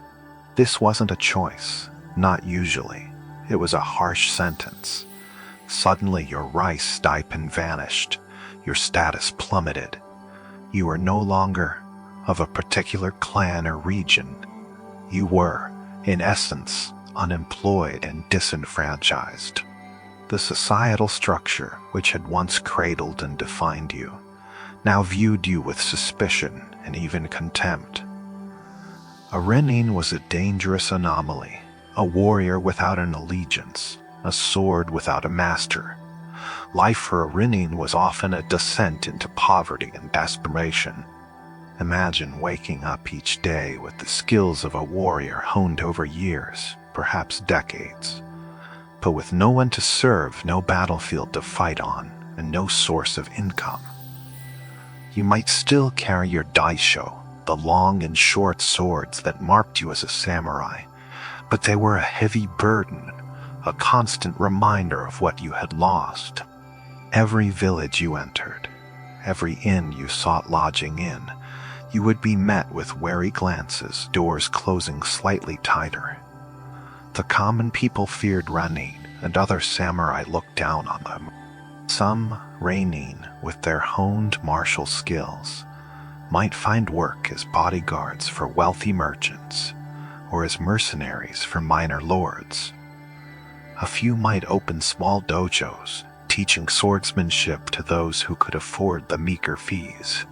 This wasn't a choice, not usually. It was a harsh sentence. Suddenly your rice stipend vanished, your status plummeted. You were no longer of a particular clan or region. You were, in essence, unemployed and disenfranchised. The societal structure, which had once cradled and defined you, now viewed you with suspicion and even contempt. A Renin was a dangerous anomaly, a warrior without an allegiance, a sword without a master. Life for a Renin was often a descent into poverty and desperation. Imagine waking up each day with the skills of a warrior honed over years, perhaps decades, but with no one to serve, no battlefield to fight on, and no source of income. You might still carry your daisho, the long and short swords that marked you as a samurai, but they were a heavy burden, a constant reminder of what you had lost. Every village you entered, every inn you sought lodging in, you would be met with wary glances, doors closing slightly tighter. The common people feared Renin, and other samurai looked down on them. Some Renin, with their honed martial skills, might find work as bodyguards for wealthy merchants, or as mercenaries for minor lords. A few might open small dojos, teaching swordsmanship to those who could afford the meager fees.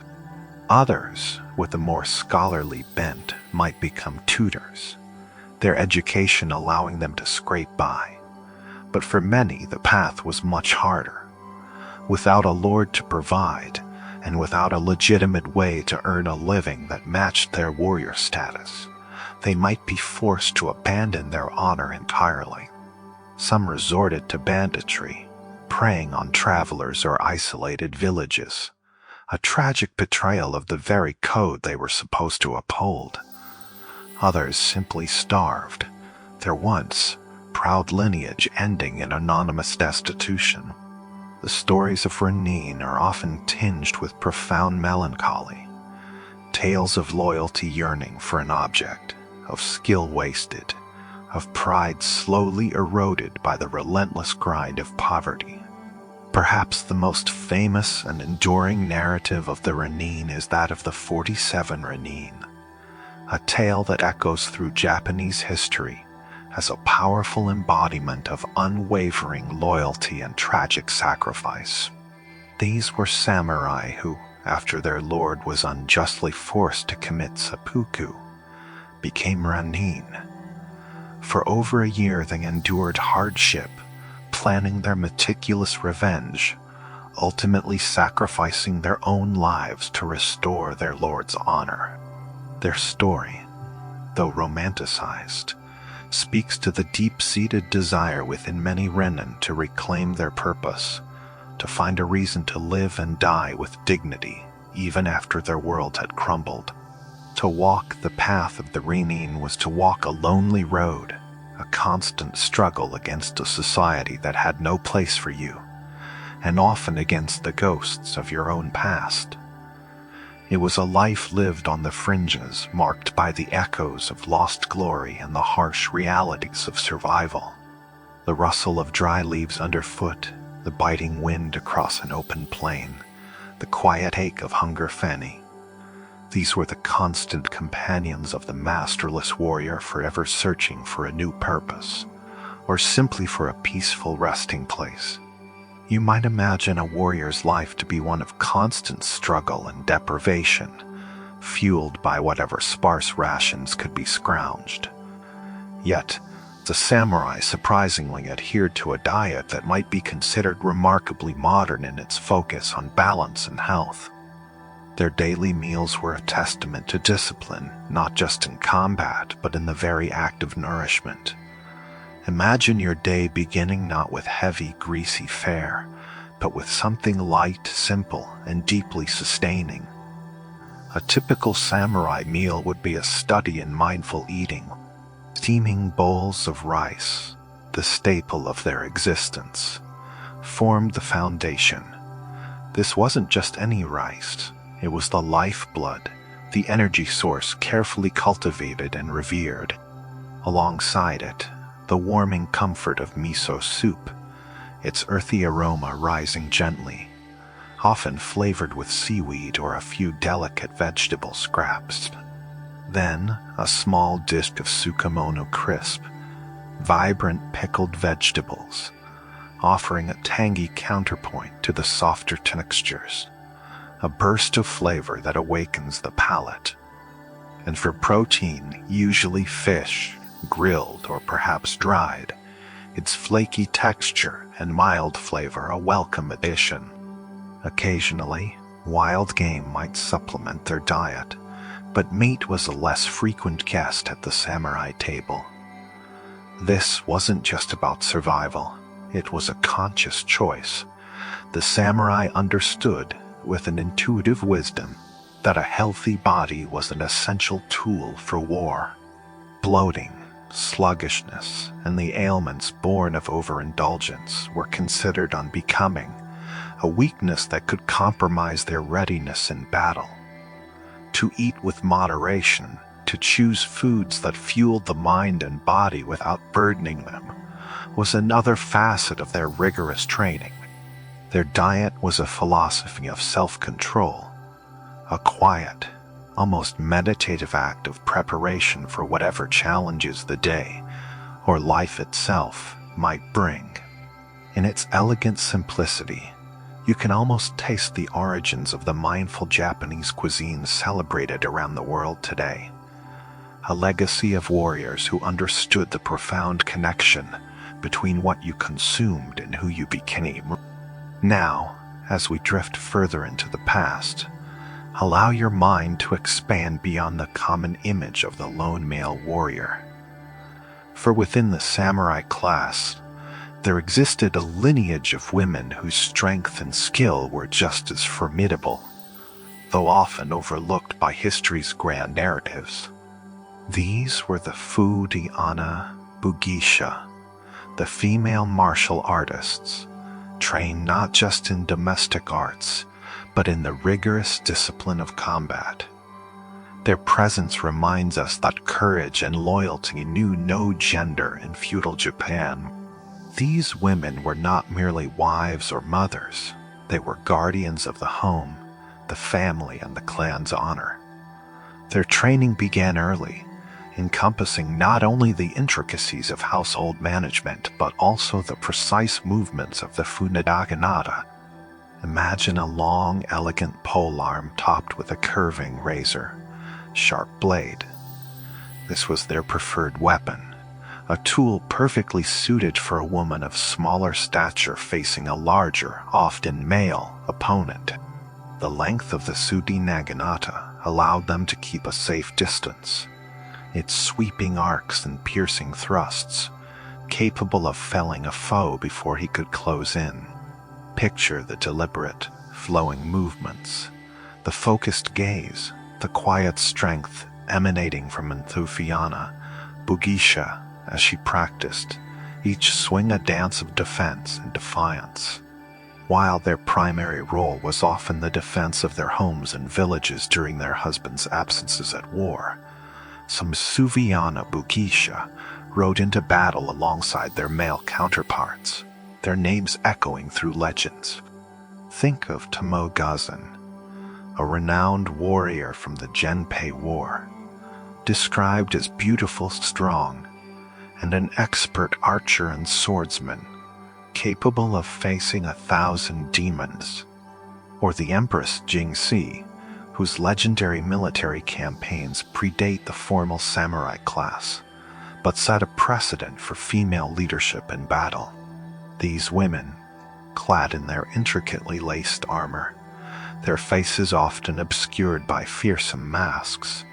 Others, with a more scholarly bent, might become tutors, their education allowing them to scrape by. But for many, the path was much harder. Without a lord to provide, and without a legitimate way to earn a living that matched their warrior status, they might be forced to abandon their honor entirely. Some resorted to banditry, preying on travelers or isolated villages, a tragic betrayal of the very code they were supposed to uphold. Others simply starved, their once proud lineage ending in anonymous destitution. The stories of Renin are often tinged with profound melancholy, tales of loyalty yearning for an object, of skill wasted, of pride slowly eroded by the relentless grind of poverty. Perhaps the most famous and enduring narrative of the Renin is that of the 47 Renin, a tale that echoes through Japanese history as a powerful embodiment of unwavering loyalty and tragic sacrifice. These were samurai who, after their lord was unjustly forced to commit seppuku, became Renin. For over a year they endured hardship, planning their meticulous revenge, ultimately sacrificing their own lives to restore their lord's honor. Their story, though romanticized, speaks to the deep-seated desire within many Renin to reclaim their purpose, to find a reason to live and die with dignity even after their world had crumbled. To walk the path of the Renin was to walk a lonely road, a constant struggle against a society that had no place for you, and often against the ghosts of your own past. It was a life lived on the fringes, marked by the echoes of lost glory and the harsh realities of survival. The rustle of dry leaves underfoot, the biting wind across an open plain, the quiet ache of hunger feni. These were the constant companions of the masterless warrior, forever searching for a new purpose, or simply for a peaceful resting place. You might imagine a warrior's life to be one of constant struggle and deprivation, fueled by whatever sparse rations could be scrounged. Yet, the samurai surprisingly adhered to a diet that might be considered remarkably modern in its focus on balance and health. Their daily meals were a testament to discipline, not just in combat, but in the very act of nourishment. Imagine your day beginning not with heavy, greasy fare, but with something light, simple, and deeply sustaining. A typical samurai meal would be a study in mindful eating. Steaming bowls of rice, the staple of their existence, formed the foundation. This wasn't just any rice. It was the lifeblood, the energy source carefully cultivated and revered. Alongside it, the warming comfort of miso soup, its earthy aroma rising gently, often flavored with seaweed or a few delicate vegetable scraps. Then, a small dish of tsukemono crisp, vibrant pickled vegetables, offering a tangy counterpoint to the softer textures, a burst of flavor that awakens the palate. And for protein, usually fish, grilled or perhaps dried, its flaky texture and mild flavor a welcome addition. Occasionally, wild game might supplement their diet, but meat was a less frequent guest at the samurai table. This wasn't just about survival, it was a conscious choice. The samurai understood, with an intuitive wisdom, that a healthy body was an essential tool for war. Bloating, sluggishness, and the ailments born of overindulgence were considered unbecoming, a weakness that could compromise their readiness in battle. To eat with moderation, to choose foods that fueled the mind and body without burdening them, was another facet of their rigorous training. Their diet was a philosophy of self-control, a quiet, almost meditative act of preparation for whatever challenges the day, or life itself, might bring. In its elegant simplicity, you can almost taste the origins of the mindful Japanese cuisine celebrated around the world today. A legacy of warriors who understood the profound connection between what you consumed and who you became. Now, as we drift further into the past, allow your mind to expand beyond the common image of the lone male warrior. For within the samurai class, there existed a lineage of women whose strength and skill were just as formidable, though often overlooked by history's grand narratives. These were the Onna-bugeisha, the female martial artists, trained not just in domestic arts, but in the rigorous discipline of combat. Their presence reminds us that courage and loyalty knew no gender in feudal Japan. These women were not merely wives or mothers, they were guardians of the home, the family, and the clan's honor. Their training began early, encompassing not only the intricacies of household management but also the precise movements of the funaganata. Imagine a long, elegant polearm topped with a curving razor, sharp blade. This was their preferred weapon, a tool perfectly suited for a woman of smaller stature facing a larger, often male, opponent. The length of the Soothe naginata allowed them to keep a safe distance, its sweeping arcs and piercing thrusts, capable of felling a foe before he could close in. Picture the deliberate, flowing movements, the focused gaze, the quiet strength emanating from Onna-bugeisha as she practiced, each swing a dance of defense and defiance. While their primary role was often the defense of their homes and villages during their husbands' absences at war, some Onna-bugeisha rode into battle alongside their male counterparts, their names echoing through legends. Think of Tomogazen, a renowned warrior from the Genpei War, described as beautiful, strong, and an expert archer and swordsman, capable of facing 1,000 demons. Or the Empress Jingxi, whose legendary military campaigns predate the formal samurai class, but set a precedent for female leadership in battle. These women, clad in their intricately laced armor, their faces often obscured by fearsome masks,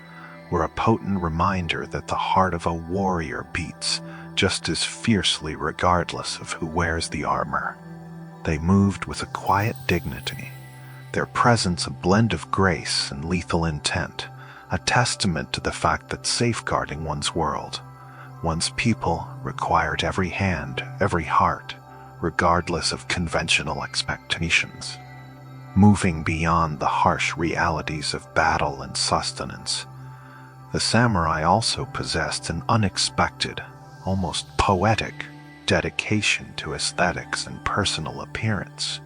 were a potent reminder that the heart of a warrior beats just as fiercely regardless of who wears the armor. They moved with a quiet dignity, their presence a blend of grace and lethal intent, a testament to the fact that safeguarding one's world, one's people, required every hand, every heart, regardless of conventional expectations. Moving beyond the harsh realities of battle and sustenance, The samurai also possessed an unexpected, almost poetic, dedication to aesthetics and personal appearance.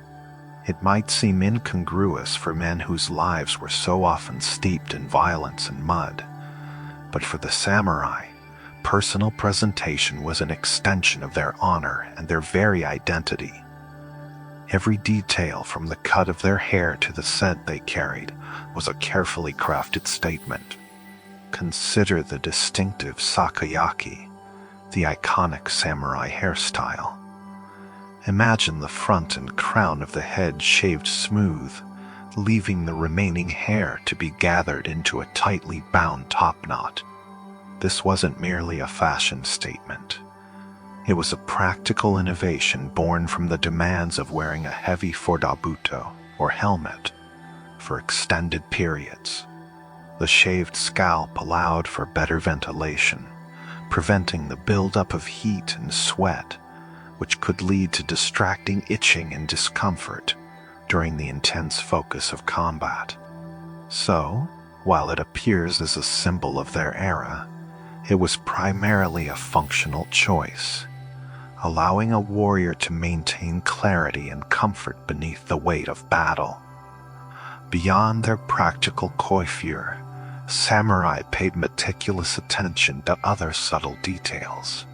It might seem incongruous for men whose lives were so often steeped in violence and mud, but for the samurai, personal presentation was an extension of their honor and their very identity. Every detail, from the cut of their hair to the scent they carried, was a carefully crafted statement. Consider the distinctive Sakayaki, the iconic samurai hairstyle. Imagine the front and crown of the head shaved smooth, leaving the remaining hair to be gathered into a tightly bound topknot. This wasn't merely a fashion statement. It was a practical innovation born from the demands of wearing a heavy fordabuto, or helmet, for extended periods. The shaved scalp allowed for better ventilation, preventing the buildup of heat and sweat, which could lead to distracting itching and discomfort during the intense focus of combat. So, while it appears as a symbol of their era, it was primarily a functional choice, allowing a warrior to maintain clarity and comfort beneath the weight of battle. Beyond their practical coiffure, samurai paid meticulous attention to other subtle details.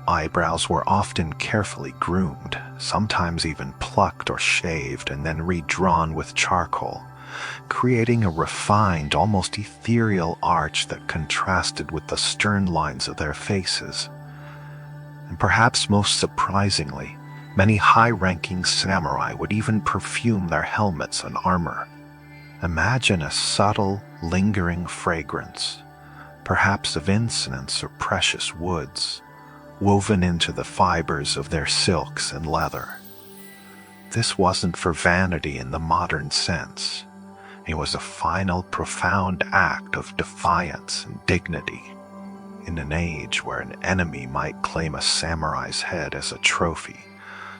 Eyebrows were often carefully groomed, sometimes even plucked or shaved and then redrawn with charcoal, creating a refined, almost ethereal arch that contrasted with the stern lines of their faces. And perhaps most surprisingly, many high-ranking samurai would even perfume their helmets and armor. Imagine a subtle, lingering fragrance, perhaps of incense or precious woods, woven into the fibers of their silks and leather. This wasn't for vanity in the modern sense. It was a final, profound act of defiance and dignity. In an age where an enemy might claim a samurai's head as a trophy,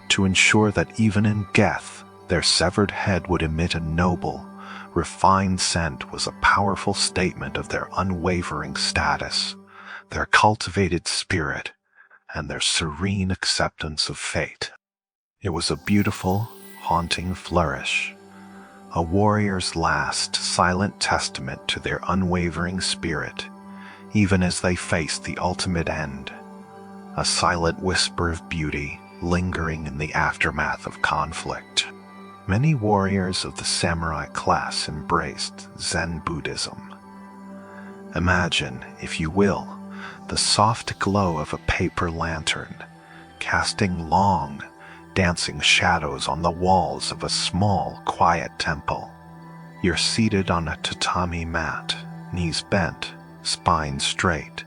to ensure that even in death, their severed head would emit a noble, refined scent was a powerful statement of their unwavering status, their cultivated spirit, and their serene acceptance of fate. It was a beautiful, haunting flourish, a warrior's last, silent testament to their unwavering spirit, even as they faced the ultimate end, a silent whisper of beauty lingering in the aftermath of conflict. Many warriors of the samurai class embraced Zen Buddhism. Imagine, if you will, the soft glow of a paper lantern, casting long, dancing shadows on the walls of a small, quiet temple. You're seated on a tatami mat, knees bent, spine straight,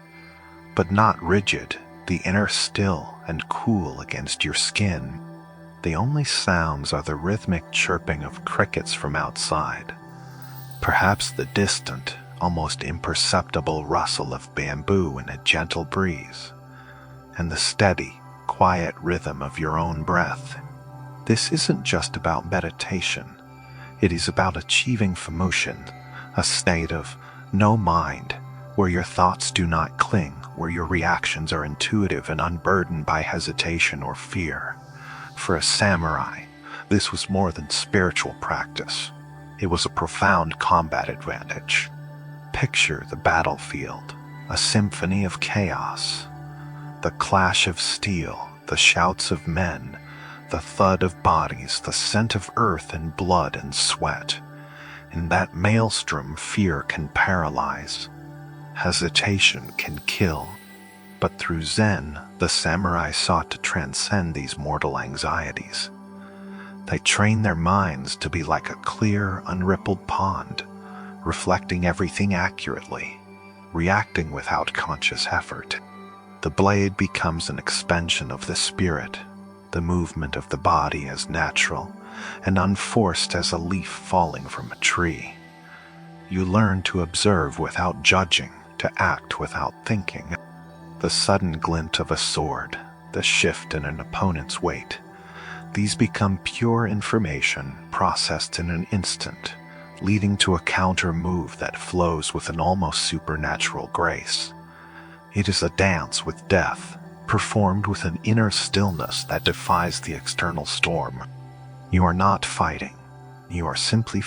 but not rigid, the inner still and cool against your skin. The only sounds are the rhythmic chirping of crickets from outside, perhaps the distant, almost imperceptible rustle of bamboo in a gentle breeze, and the steady, quiet rhythm of your own breath. This isn't just about meditation. It is about achieving famoshin, a state of no mind, where your thoughts do not cling, where your reactions are intuitive and unburdened by hesitation or fear. For a samurai, this was more than spiritual practice. It was a profound combat advantage. Picture the battlefield, a symphony of chaos. The clash of steel, the shouts of men, the thud of bodies, the scent of earth and blood and sweat. In that maelstrom, fear can paralyze. Hesitation can kill. But through Zen, the samurai sought to transcend these mortal anxieties. They trained their minds to be like a clear, unrippled pond, reflecting everything accurately, reacting without conscious effort. The blade becomes an expansion of the spirit, the movement of the body as natural and unforced as a leaf falling from a tree. You learn to observe without judging, to act without thinking. The sudden glint of a sword, the shift in an opponent's weight, these become pure information processed in an instant, leading to a counter move that flows with an almost supernatural grace. It is a dance with death, performed with an inner stillness that defies the external storm. You are not fighting. You are simply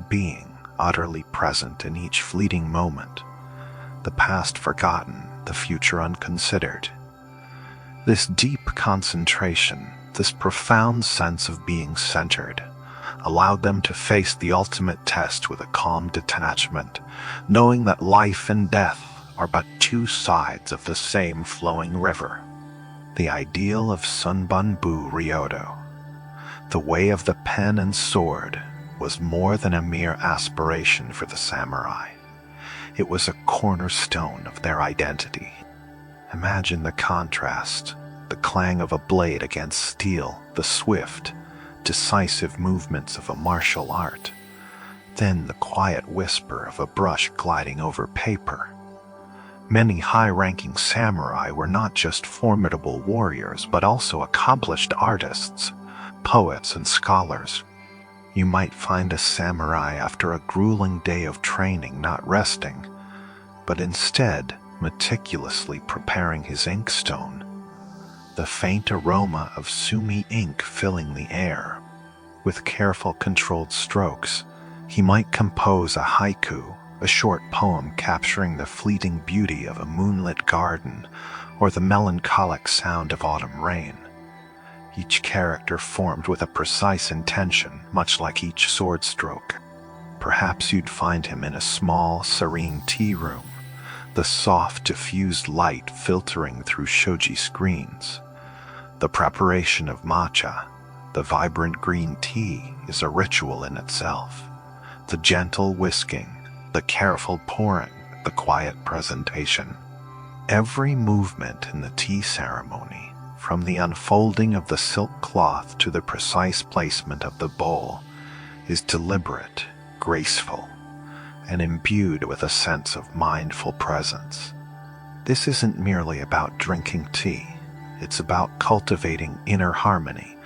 being, utterly present in each fleeting moment. The past forgotten, the future unconsidered. This deep concentration, this profound sense of being centered, allowed them to face the ultimate test with a calm detachment, knowing that life and death are but two sides of the same flowing river. The ideal of Sunbunbu Ryodo, the way of the pen and sword, was more than a mere aspiration for the samurai. It was a cornerstone of their identity. Imagine the contrast, the clang of a blade against steel, the swift, decisive movements of a martial art, then the quiet whisper of a brush gliding over paper. Many high-ranking samurai were not just formidable warriors, but also accomplished artists, poets, and scholars. You might find a samurai after a grueling day of training not resting, but instead meticulously preparing his inkstone, the faint aroma of sumi ink filling the air. With careful, controlled strokes, he might compose a haiku, a short poem capturing the fleeting beauty of a moonlit garden or the melancholic sound of autumn rain. Each character formed with a precise intention, much like each sword stroke. Perhaps you'd find him in a small, serene tea room, the soft, diffused light filtering through shoji screens. The preparation of matcha, the vibrant green tea, is a ritual in itself. The gentle whisking, the careful pouring, the quiet presentation. Every movement in the tea ceremony, from the unfolding of the silk cloth to the precise placement of the bowl, is deliberate, graceful, and imbued with a sense of mindful presence. This isn't merely about drinking tea. It's about cultivating inner harmony,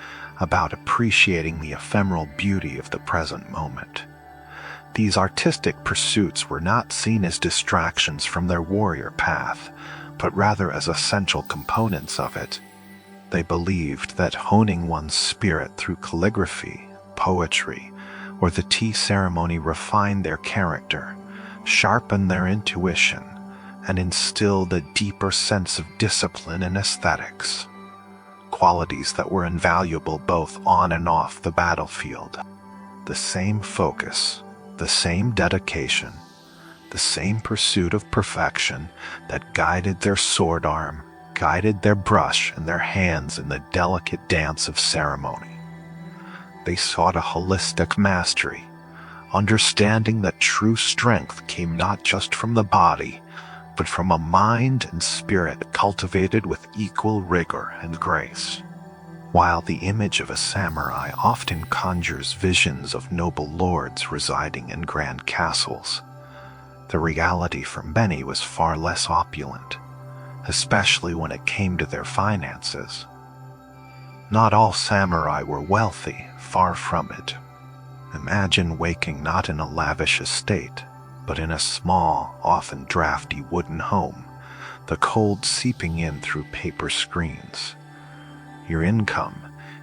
about appreciating the ephemeral beauty of the present moment. These artistic pursuits were not seen as distractions from their warrior path, but rather as essential components of it. They believed that honing one's spirit through calligraphy, poetry, or the tea ceremony refined their character, sharpened their intuition, and instilled a deeper sense of discipline and aesthetics, qualities that were invaluable both on and off the battlefield. The same focus, the same dedication, the same pursuit of perfection that guided their sword arm, guided their brush and their hands in the delicate dance of ceremony. They sought a holistic mastery, understanding that true strength came not just from the body, but from a mind and spirit cultivated with equal rigor and grace. While the image of a samurai often conjures visions of noble lords residing in grand castles, the reality for many was far less opulent, especially when it came to their finances. Not all samurai were wealthy, far from it. Imagine waking not in a lavish estate, but in a small, often drafty wooden home, the cold seeping in through paper screens. Your income,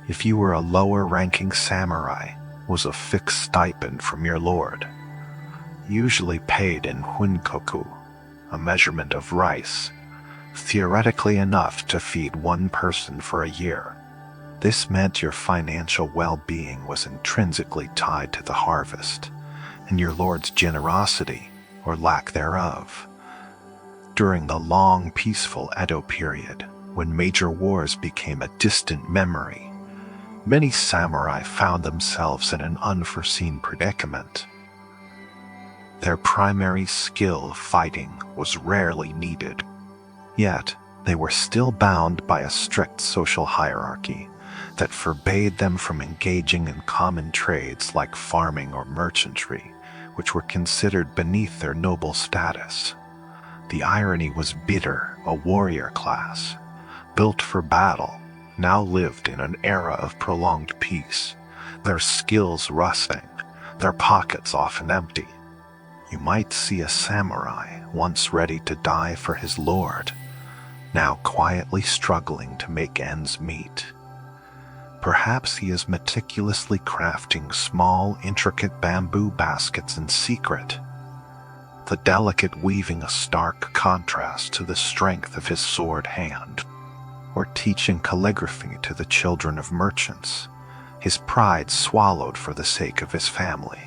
if you were a lower-ranking samurai, was a fixed stipend from your lord, usually paid in hunkoku, a measurement of rice, theoretically enough to feed one person for a year. This meant your financial well-being was intrinsically tied to the harvest, and your lord's generosity, or lack thereof. During the long, peaceful Edo period, when major wars became a distant memory, many samurai found themselves in an unforeseen predicament. Their primary skill of fighting was rarely needed, yet they were still bound by a strict social hierarchy that forbade them from engaging in common trades like farming or merchantry, which were considered beneath their noble status. The irony was bitter. A warrior class, built for battle, now lived in an era of prolonged peace, their skills rusting, their pockets often empty. You might see a samurai once ready to die for his lord, now quietly struggling to make ends meet. Perhaps he is meticulously crafting small, intricate bamboo baskets in secret, the delicate weaving a stark contrast to the strength of his sword hand, or teaching calligraphy to the children of merchants, his pride swallowed for the sake of his family.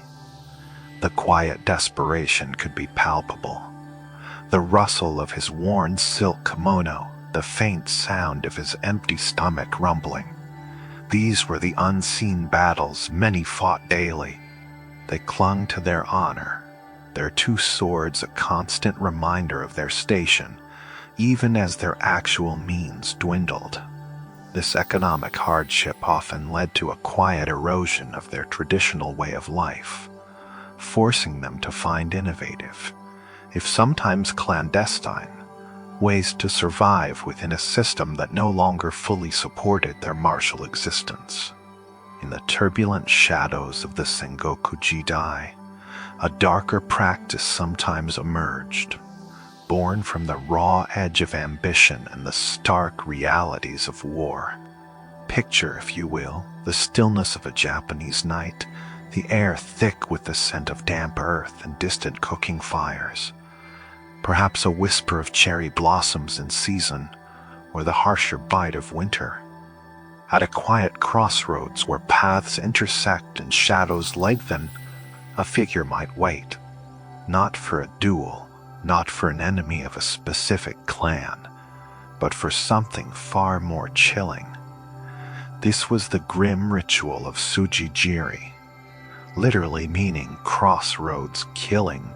The quiet desperation could be palpable. The rustle of his worn silk kimono, the faint sound of his empty stomach rumbling. These were the unseen battles many fought daily. They clung to their honor, their two swords a constant reminder of their station, even as their actual means dwindled. This economic hardship often led to a quiet erosion of their traditional way of life, forcing them to find innovative, if sometimes clandestine, ways to survive within a system that no longer fully supported their martial existence. In the turbulent shadows of the Sengoku Jidai, a darker practice sometimes emerged, born from the raw edge of ambition and the stark realities of war. Picture, if you will, the stillness of a Japanese night, the air thick with the scent of damp earth and distant cooking fires. Perhaps a whisper of cherry blossoms in season, or the harsher bite of winter. At a quiet crossroads where paths intersect and shadows lengthen, a figure might wait, not for a duel, not for an enemy of a specific clan, but for something far more chilling. This was the grim ritual of Sujijiri, literally meaning crossroads killing.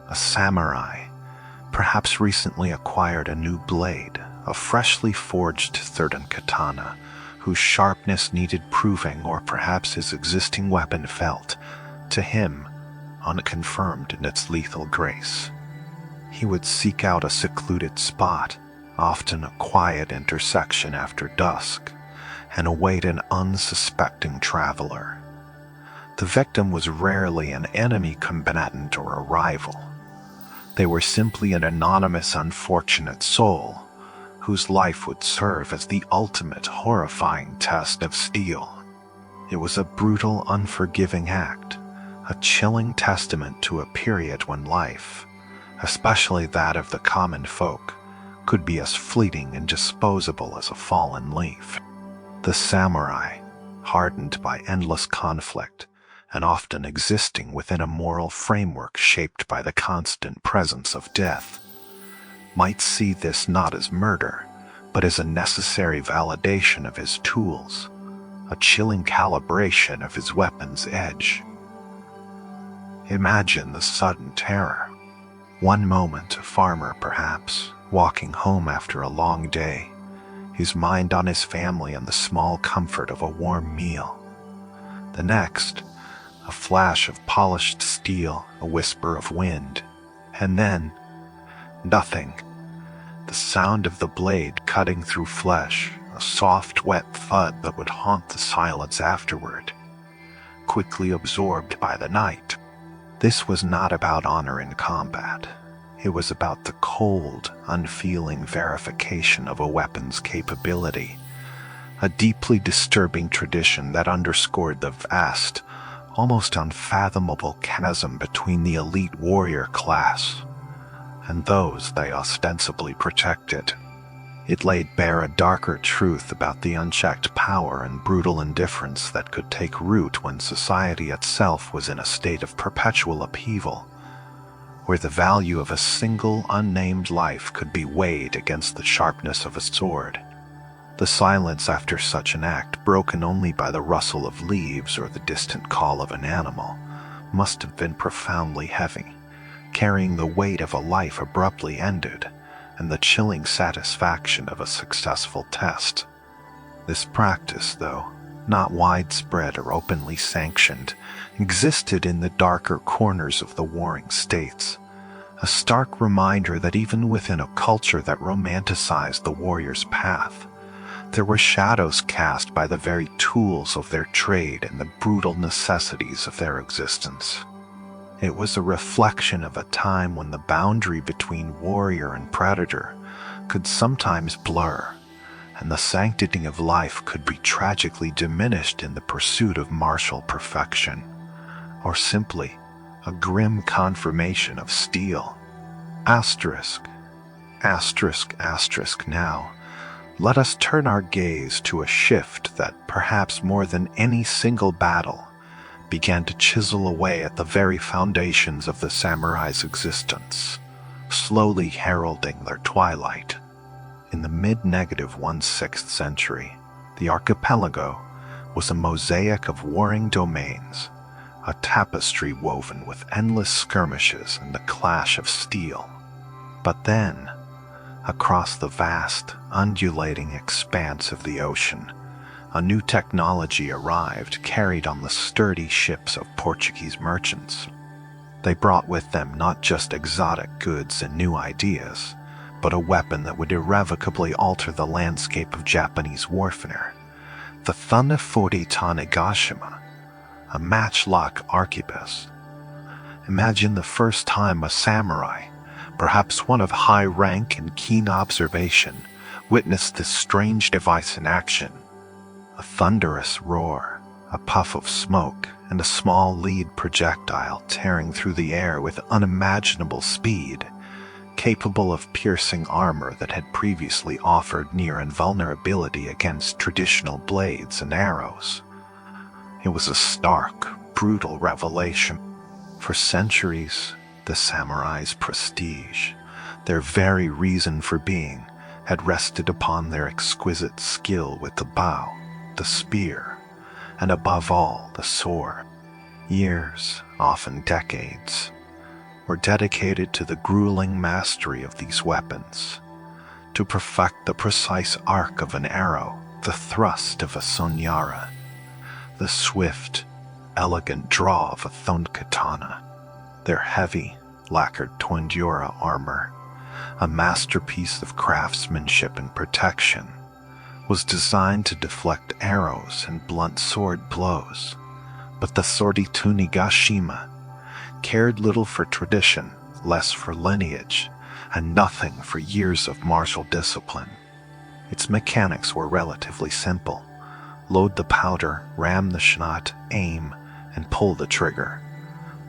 A samurai, perhaps recently acquired a new blade, a freshly forged third katana, whose sharpness needed proving, or perhaps his existing weapon felt, to him, unconfirmed in its lethal grace. He would seek out a secluded spot, often a quiet intersection after dusk, and await an unsuspecting traveler. The victim was rarely an enemy combatant or a rival. They were simply an anonymous unfortunate soul, whose life would serve as the ultimate horrifying test of steel. It was a brutal, unforgiving act, a chilling testament to a period when life, especially that of the common folk, could be as fleeting and disposable as a fallen leaf. The samurai, hardened by endless conflict, and often existing within a moral framework shaped by the constant presence of death, might see this not as murder, but as a necessary validation of his tools, a chilling calibration of his weapon's edge. Imagine the sudden terror. One moment a farmer, perhaps, walking home after a long day, his mind on his family and the small comfort of a warm meal. The next, a flash of polished steel, a whisper of wind, and then nothing. The sound of the blade cutting through flesh, a soft, wet thud that would haunt the silence afterward, quickly absorbed by the night. This was not about honor in combat. It was about the cold, unfeeling verification of a weapon's capability, a deeply disturbing tradition that underscored the vast, almost unfathomable chasm between the elite warrior class and those they ostensibly protected. It laid bare a darker truth about the unchecked power and brutal indifference that could take root when society itself was in a state of perpetual upheaval, where the value of a single unnamed life could be weighed against the sharpness of a sword. The silence after such an act, broken only by the rustle of leaves or the distant call of an animal, must have been profoundly heavy, carrying the weight of a life abruptly ended and the chilling satisfaction of a successful test. This practice, though not widespread or openly sanctioned, existed in the darker corners of the warring states, a stark reminder that even within a culture that romanticized the warrior's path, there were shadows cast by the very tools of their trade and the brutal necessities of their existence. It was a reflection of a time when the boundary between warrior and predator could sometimes blur, and the sanctity of life could be tragically diminished in the pursuit of martial perfection, or simply a grim confirmation of steel. Asterisk, asterisk, asterisk. Now, let us turn our gaze to a shift that, perhaps more than any single battle, began to chisel away at the very foundations of the samurai's existence, slowly heralding their twilight. In the mid-1/6th century, the archipelago was a mosaic of warring domains, a tapestry woven with endless skirmishes and the clash of steel. But then, across the vast, undulating expanse of the ocean, a new technology arrived, carried on the sturdy ships of Portuguese merchants. They brought with them not just exotic goods and new ideas, but a weapon that would irrevocably alter the landscape of Japanese warfare: the Thunifuri Tanegashima, a matchlock arquebus. Imagine the first time a samurai, perhaps one of high rank and keen observation, witnessed this strange device in action. A thunderous roar, a puff of smoke, and a small lead projectile tearing through the air with unimaginable speed, capable of piercing armor that had previously offered near invulnerability against traditional blades and arrows. It was a stark, brutal revelation. For centuries, the samurai's prestige, their very reason for being, had rested upon their exquisite skill with the bow, the spear, and above all, the sword. Years, often decades, were dedicated to the grueling mastery of these weapons, to perfect the precise arc of an arrow, the thrust of a sunyara, the swift, elegant draw of a thoned katana. Their heavy, lacquered tondura armor, a masterpiece of craftsmanship and protection, was designed to deflect arrows and blunt sword blows. But the Sordi Tunigashima cared little for tradition, less for lineage, and nothing for years of martial discipline. Its mechanics were relatively simple: load the powder, ram the shot, aim, and pull the trigger.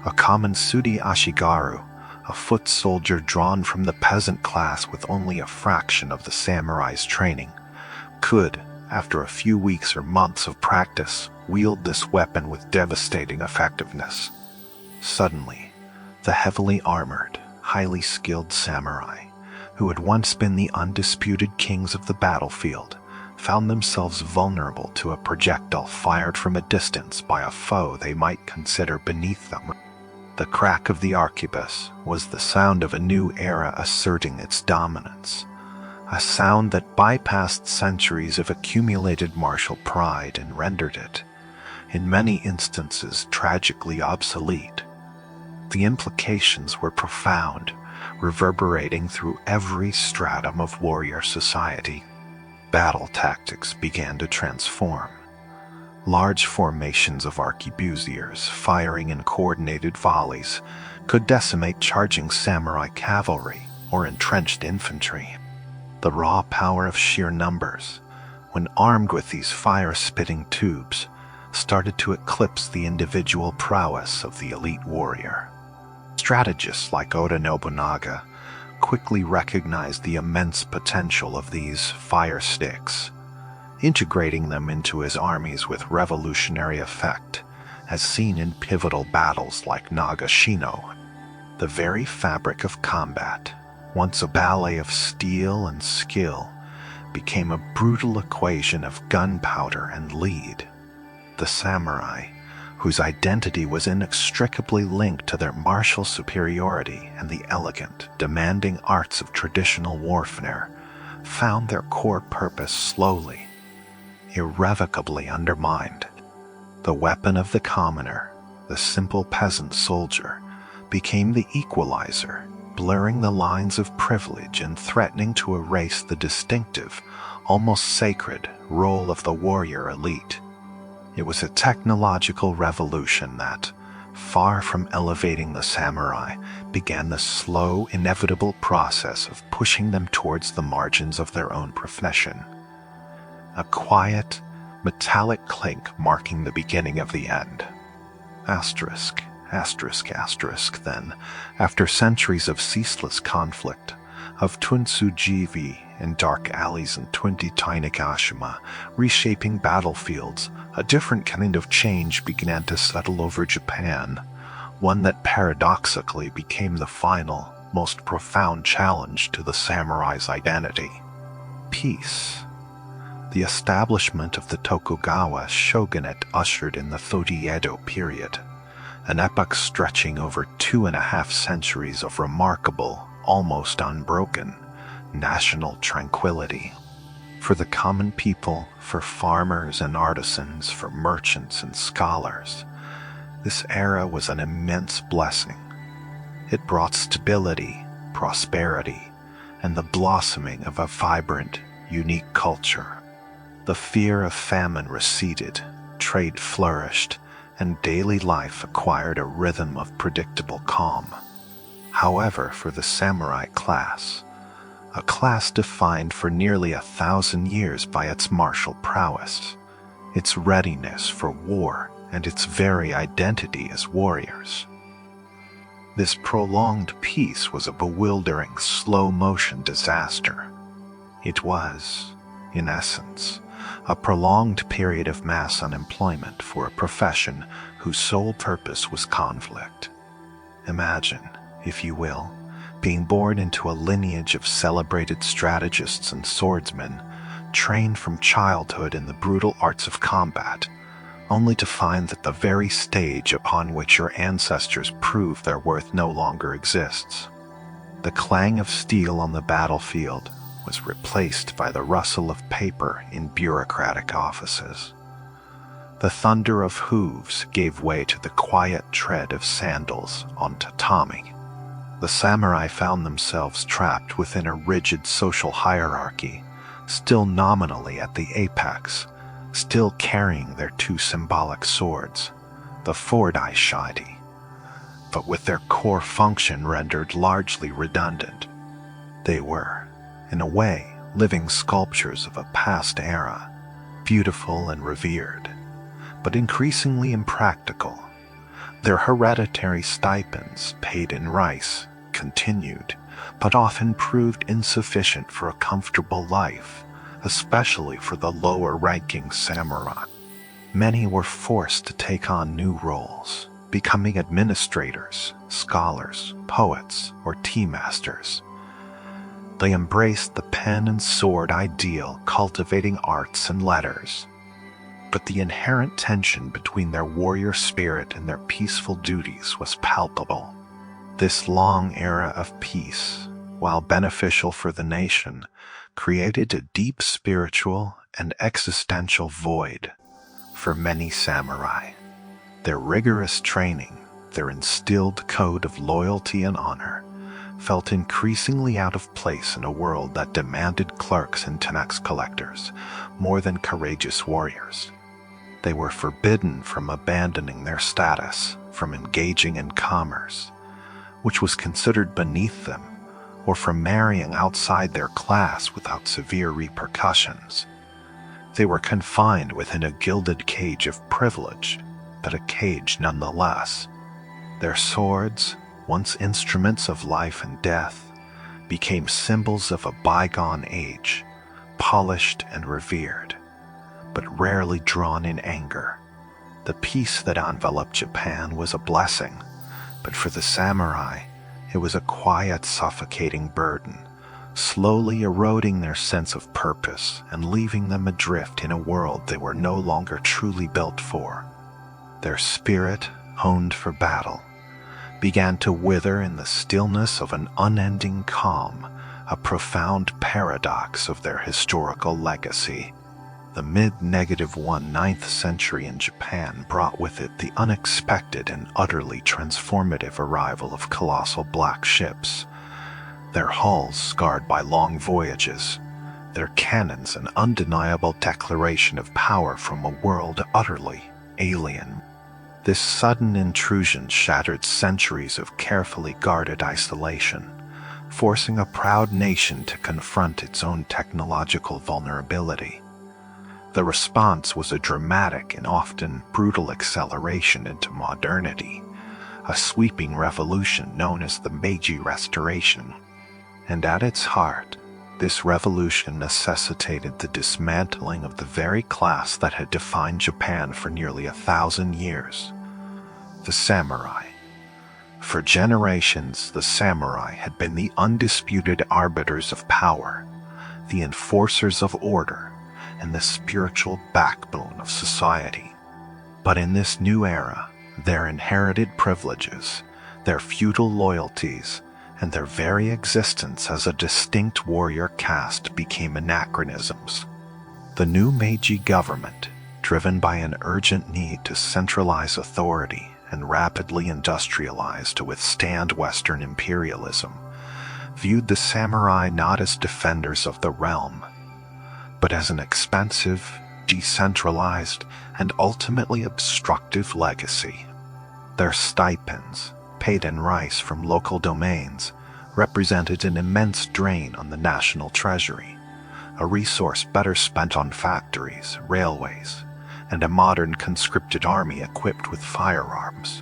A common Sudi Ashigaru, a foot soldier drawn from the peasant class with only a fraction of the samurai's training, could, after a few weeks or months of practice, wield this weapon with devastating effectiveness. Suddenly, the heavily armored, highly skilled samurai, who had once been the undisputed kings of the battlefield, found themselves vulnerable to a projectile fired from a distance by a foe they might consider beneath them. The crack of the arquebus was the sound of a new era asserting its dominance, a sound that bypassed centuries of accumulated martial pride and rendered it, in many instances, tragically obsolete. The implications were profound, reverberating through every stratum of warrior society. Battle tactics began to transform. Large formations of arquebusiers, firing in coordinated volleys, could decimate charging samurai cavalry or entrenched infantry. The raw power of sheer numbers, when armed with these fire-spitting tubes, started to eclipse the individual prowess of the elite warrior. Strategists like Oda Nobunaga quickly recognized the immense potential of these fire sticks, integrating them into his armies with revolutionary effect, as seen in pivotal battles like Nagashino. The very fabric of combat, once a ballet of steel and skill, became a brutal equation of gunpowder and lead. The samurai, whose identity was inextricably linked to their martial superiority and the elegant, demanding arts of traditional warfare, found their core purpose slowly, irrevocably undermined. The weapon of the commoner, the simple peasant soldier, became the equalizer, blurring the lines of privilege and threatening to erase the distinctive, almost sacred, role of the warrior elite. It was a technological revolution that, far from elevating the samurai, began the slow, inevitable process of pushing them towards the margins of their own profession. A quiet, metallic clink marking the beginning of the end. Asterisk, asterisk, asterisk, then, after centuries of ceaseless conflict, of Tunsujivi in dark alleys and Tainagashima, reshaping battlefields, a different kind of change began to settle over Japan, one that paradoxically became the final, most profound challenge to the samurai's identity. Peace. The establishment of the Tokugawa shogunate ushered in the Edo period, an epoch stretching over 2.5 centuries of remarkable, almost unbroken, national tranquility. For the common people, for farmers and artisans, for merchants and scholars, this era was an immense blessing. It brought stability, prosperity, and the blossoming of a vibrant, unique culture. The fear of famine receded, trade flourished, and daily life acquired a rhythm of predictable calm. However, for the samurai class, a class defined for nearly 1,000 years by its martial prowess, its readiness for war, and its very identity as warriors. This prolonged peace was a bewildering, slow-motion disaster. It was, in essence, a prolonged period of mass unemployment for a profession whose sole purpose was conflict. Imagine, if you will, being born into a lineage of celebrated strategists and swordsmen, trained from childhood in the brutal arts of combat, only to find that the very stage upon which your ancestors proved their worth no longer exists. The clang of steel on the battlefield was replaced by the rustle of paper in bureaucratic offices. The thunder of hooves gave way to the quiet tread of sandals on tatami. The samurai found themselves trapped within a rigid social hierarchy, still nominally at the apex, still carrying their two symbolic swords, the Feudal, but with their core function rendered largely redundant. They were, in a way, living sculptures of a past era, beautiful and revered, but increasingly impractical. Their hereditary stipends, paid in rice, continued, but often proved insufficient for a comfortable life, especially for the lower-ranking samurai. Many were forced to take on new roles, becoming administrators, scholars, poets, or tea masters. They embraced the pen and sword ideal, cultivating arts and letters. But the inherent tension between their warrior spirit and their peaceful duties was palpable. This long era of peace, while beneficial for the nation, created a deep spiritual and existential void for many samurai. Their rigorous training, their instilled code of loyalty and honor, felt increasingly out of place in a world that demanded clerks and tax collectors more than courageous warriors. They were forbidden from abandoning their status, from engaging in commerce, which was considered beneath them, or from marrying outside their class without severe repercussions. They were confined within a gilded cage of privilege, but a cage nonetheless. Their swords, once instruments of life and death, became symbols of a bygone age, polished and revered, but rarely drawn in anger. The peace that enveloped Japan was a blessing, but for the samurai, it was a quiet, suffocating burden, slowly eroding their sense of purpose and leaving them adrift in a world they were no longer truly built for. Their spirit, honed for battle, began to wither in the stillness of an unending calm, a profound paradox of their historical legacy. The mid-19th century in Japan brought with it the unexpected and utterly transformative arrival of colossal black ships, their hulls scarred by long voyages, their cannons an undeniable declaration of power from a world utterly alien. This sudden intrusion shattered centuries of carefully guarded isolation, forcing a proud nation to confront its own technological vulnerability. The response was a dramatic and often brutal acceleration into modernity, a sweeping revolution known as the Meiji Restoration. And at its heart, this revolution necessitated the dismantling of the very class that had defined Japan for nearly 1,000 years: the samurai. For generations, the samurai had been the undisputed arbiters of power, the enforcers of order, and the spiritual backbone of society. But in this new era, their inherited privileges, their feudal loyalties, and their very existence as a distinct warrior caste became anachronisms. The new Meiji government, driven by an urgent need to centralize authority and rapidly industrialize to withstand Western imperialism, viewed the samurai not as defenders of the realm, but as an expensive, decentralized, and ultimately obstructive legacy. Their stipends, paid in rice from local domains, represented an immense drain on the national treasury, a resource better spent on factories, railways, and a modern conscripted army equipped with firearms.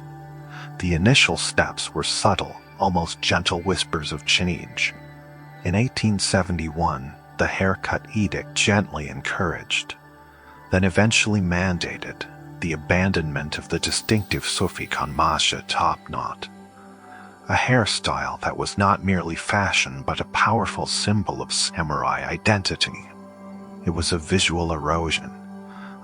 The initial steps were subtle, almost gentle whispers of change. In 1871, the haircut edict gently encouraged, then eventually mandated, the abandonment of the distinctive Soothe kanmasha top knot, a hairstyle that was not merely fashion but a powerful symbol of samurai identity. It was a visual erosion,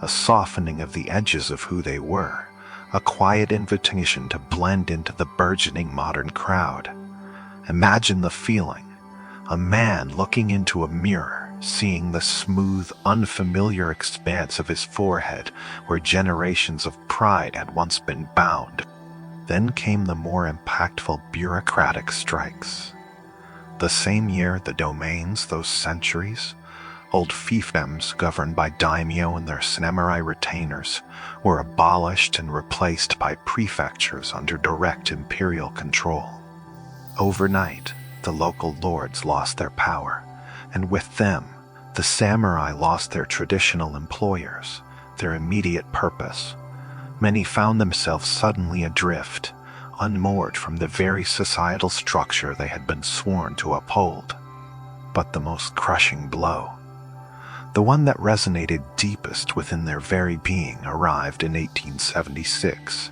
a softening of the edges of who they were, a quiet invitation to blend into the burgeoning modern crowd. Imagine the feeling: a man looking into a mirror, seeing the smooth, unfamiliar expanse of his forehead where generations of pride had once been bound. Then came the more impactful bureaucratic strikes. The same year the domains, those centuries, old fiefdoms governed by daimyo and their samurai retainers, were abolished and replaced by prefectures under direct imperial control. Overnight, the local lords lost their power, and with them, the samurai lost their traditional employers, their immediate purpose. Many found themselves suddenly adrift, unmoored from the very societal structure they had been sworn to uphold. But the most crushing blow, the one that resonated deepest within their very being, arrived in 1876.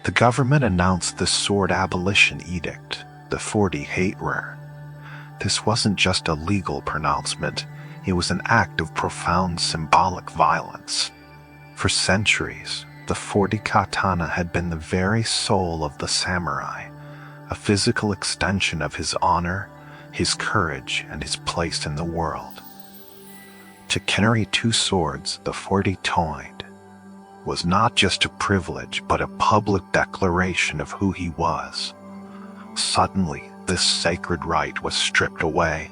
The government announced the Sword Abolition Edict, the 40 Hate-Rare. This wasn't just a legal pronouncement, it was an act of profound symbolic violence. For centuries, the 40 katana had been the very soul of the samurai, a physical extension of his honor, his courage, and his place in the world. To carry two swords, the 40 toid, was not just a privilege but a public declaration of who he was. Suddenly, this sacred right was stripped away.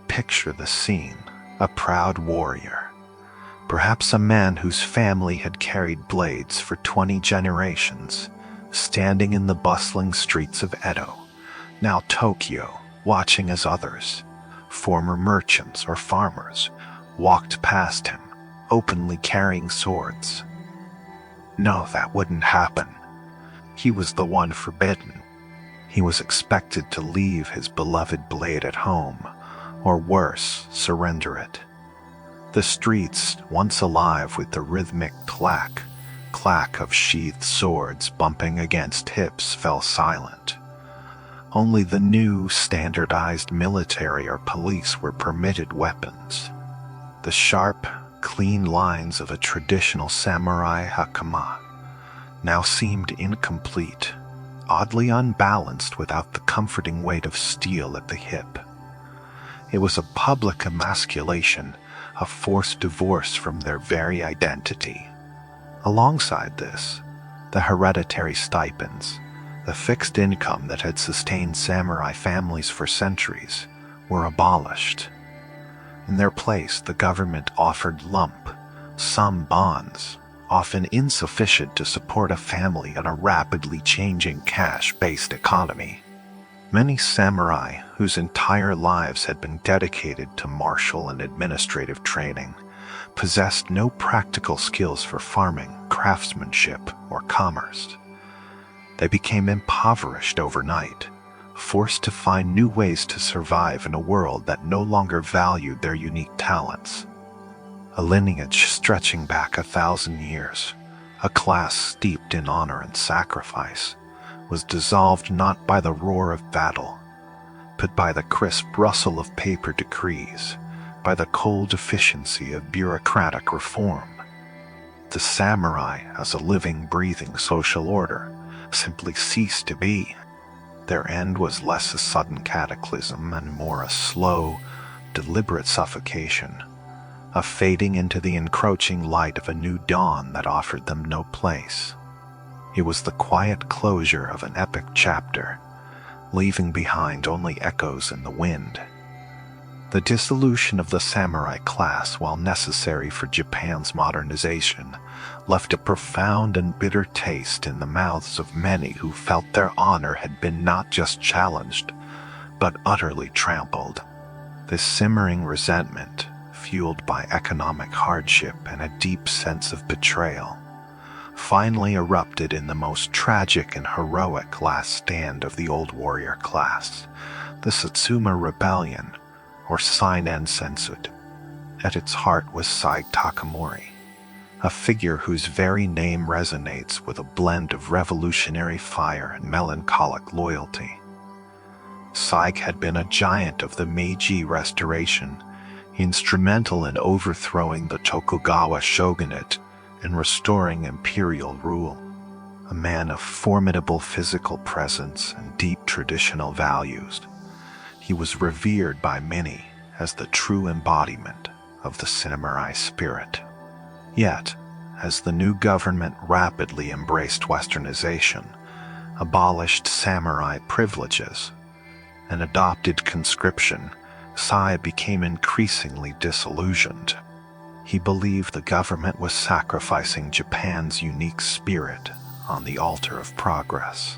Picture the scene: a proud warrior, perhaps a man whose family had carried blades for 20 generations, standing in the bustling streets of Edo, now Tokyo, watching as others, former merchants or farmers, walked past him, openly carrying swords. No, that wouldn't happen. He was the one forbidden. He was expected to leave his beloved blade at home, or worse, surrender it. The streets, once alive with the rhythmic clack of sheathed swords bumping against hips, fell silent. Only the new, standardized military or police were permitted weapons. The sharp, clean lines of a traditional samurai hakama now seemed incomplete, oddly unbalanced without the comforting weight of steel at the hip. It was a public emasculation, a forced divorce from their very identity. Alongside this, the hereditary stipends, The fixed income that had sustained samurai families for centuries were abolished. In their place, the government offered lump sum bonds, often insufficient to support a family in a rapidly changing cash-based economy. Many samurai, whose entire lives had been dedicated to martial and administrative training, possessed no practical skills for farming, craftsmanship, or commerce. They became impoverished overnight, forced to find new ways to survive in a world that no longer valued their unique talents. A lineage stretching back 1,000 years, a class steeped in honor and sacrifice, was dissolved not by the roar of battle, but by the crisp rustle of paper decrees, by the cold efficiency of bureaucratic reform. The samurai, as a living, breathing social order, simply ceased to be. Their end was less a sudden cataclysm and more a slow, deliberate suffocation, a fading into the encroaching light of a new dawn that offered them no place. It was the quiet closure of an epic chapter, leaving behind only echoes in the wind. The dissolution of the samurai class, while necessary for Japan's modernization, left a profound and bitter taste in the mouths of many who felt their honor had been not just challenged, but utterly trampled. This simmering resentment, fueled by economic hardship and a deep sense of betrayal, finally erupted in the most tragic and heroic last stand of the old warrior class, the Satsuma Rebellion, or Seinen Sensude. At its heart was Sai Takamori, a figure whose very name resonates with a blend of revolutionary fire and melancholic loyalty. Sai had been a giant of the Meiji Restoration, instrumental in overthrowing the Tokugawa shogunate and restoring imperial rule. A man of formidable physical presence and deep traditional values, he was revered by many as the true embodiment of the samurai spirit. Yet, as the new government rapidly embraced westernization, abolished samurai privileges, and adopted conscription, Sai became increasingly disillusioned. He believed the government was sacrificing Japan's unique spirit on the altar of progress,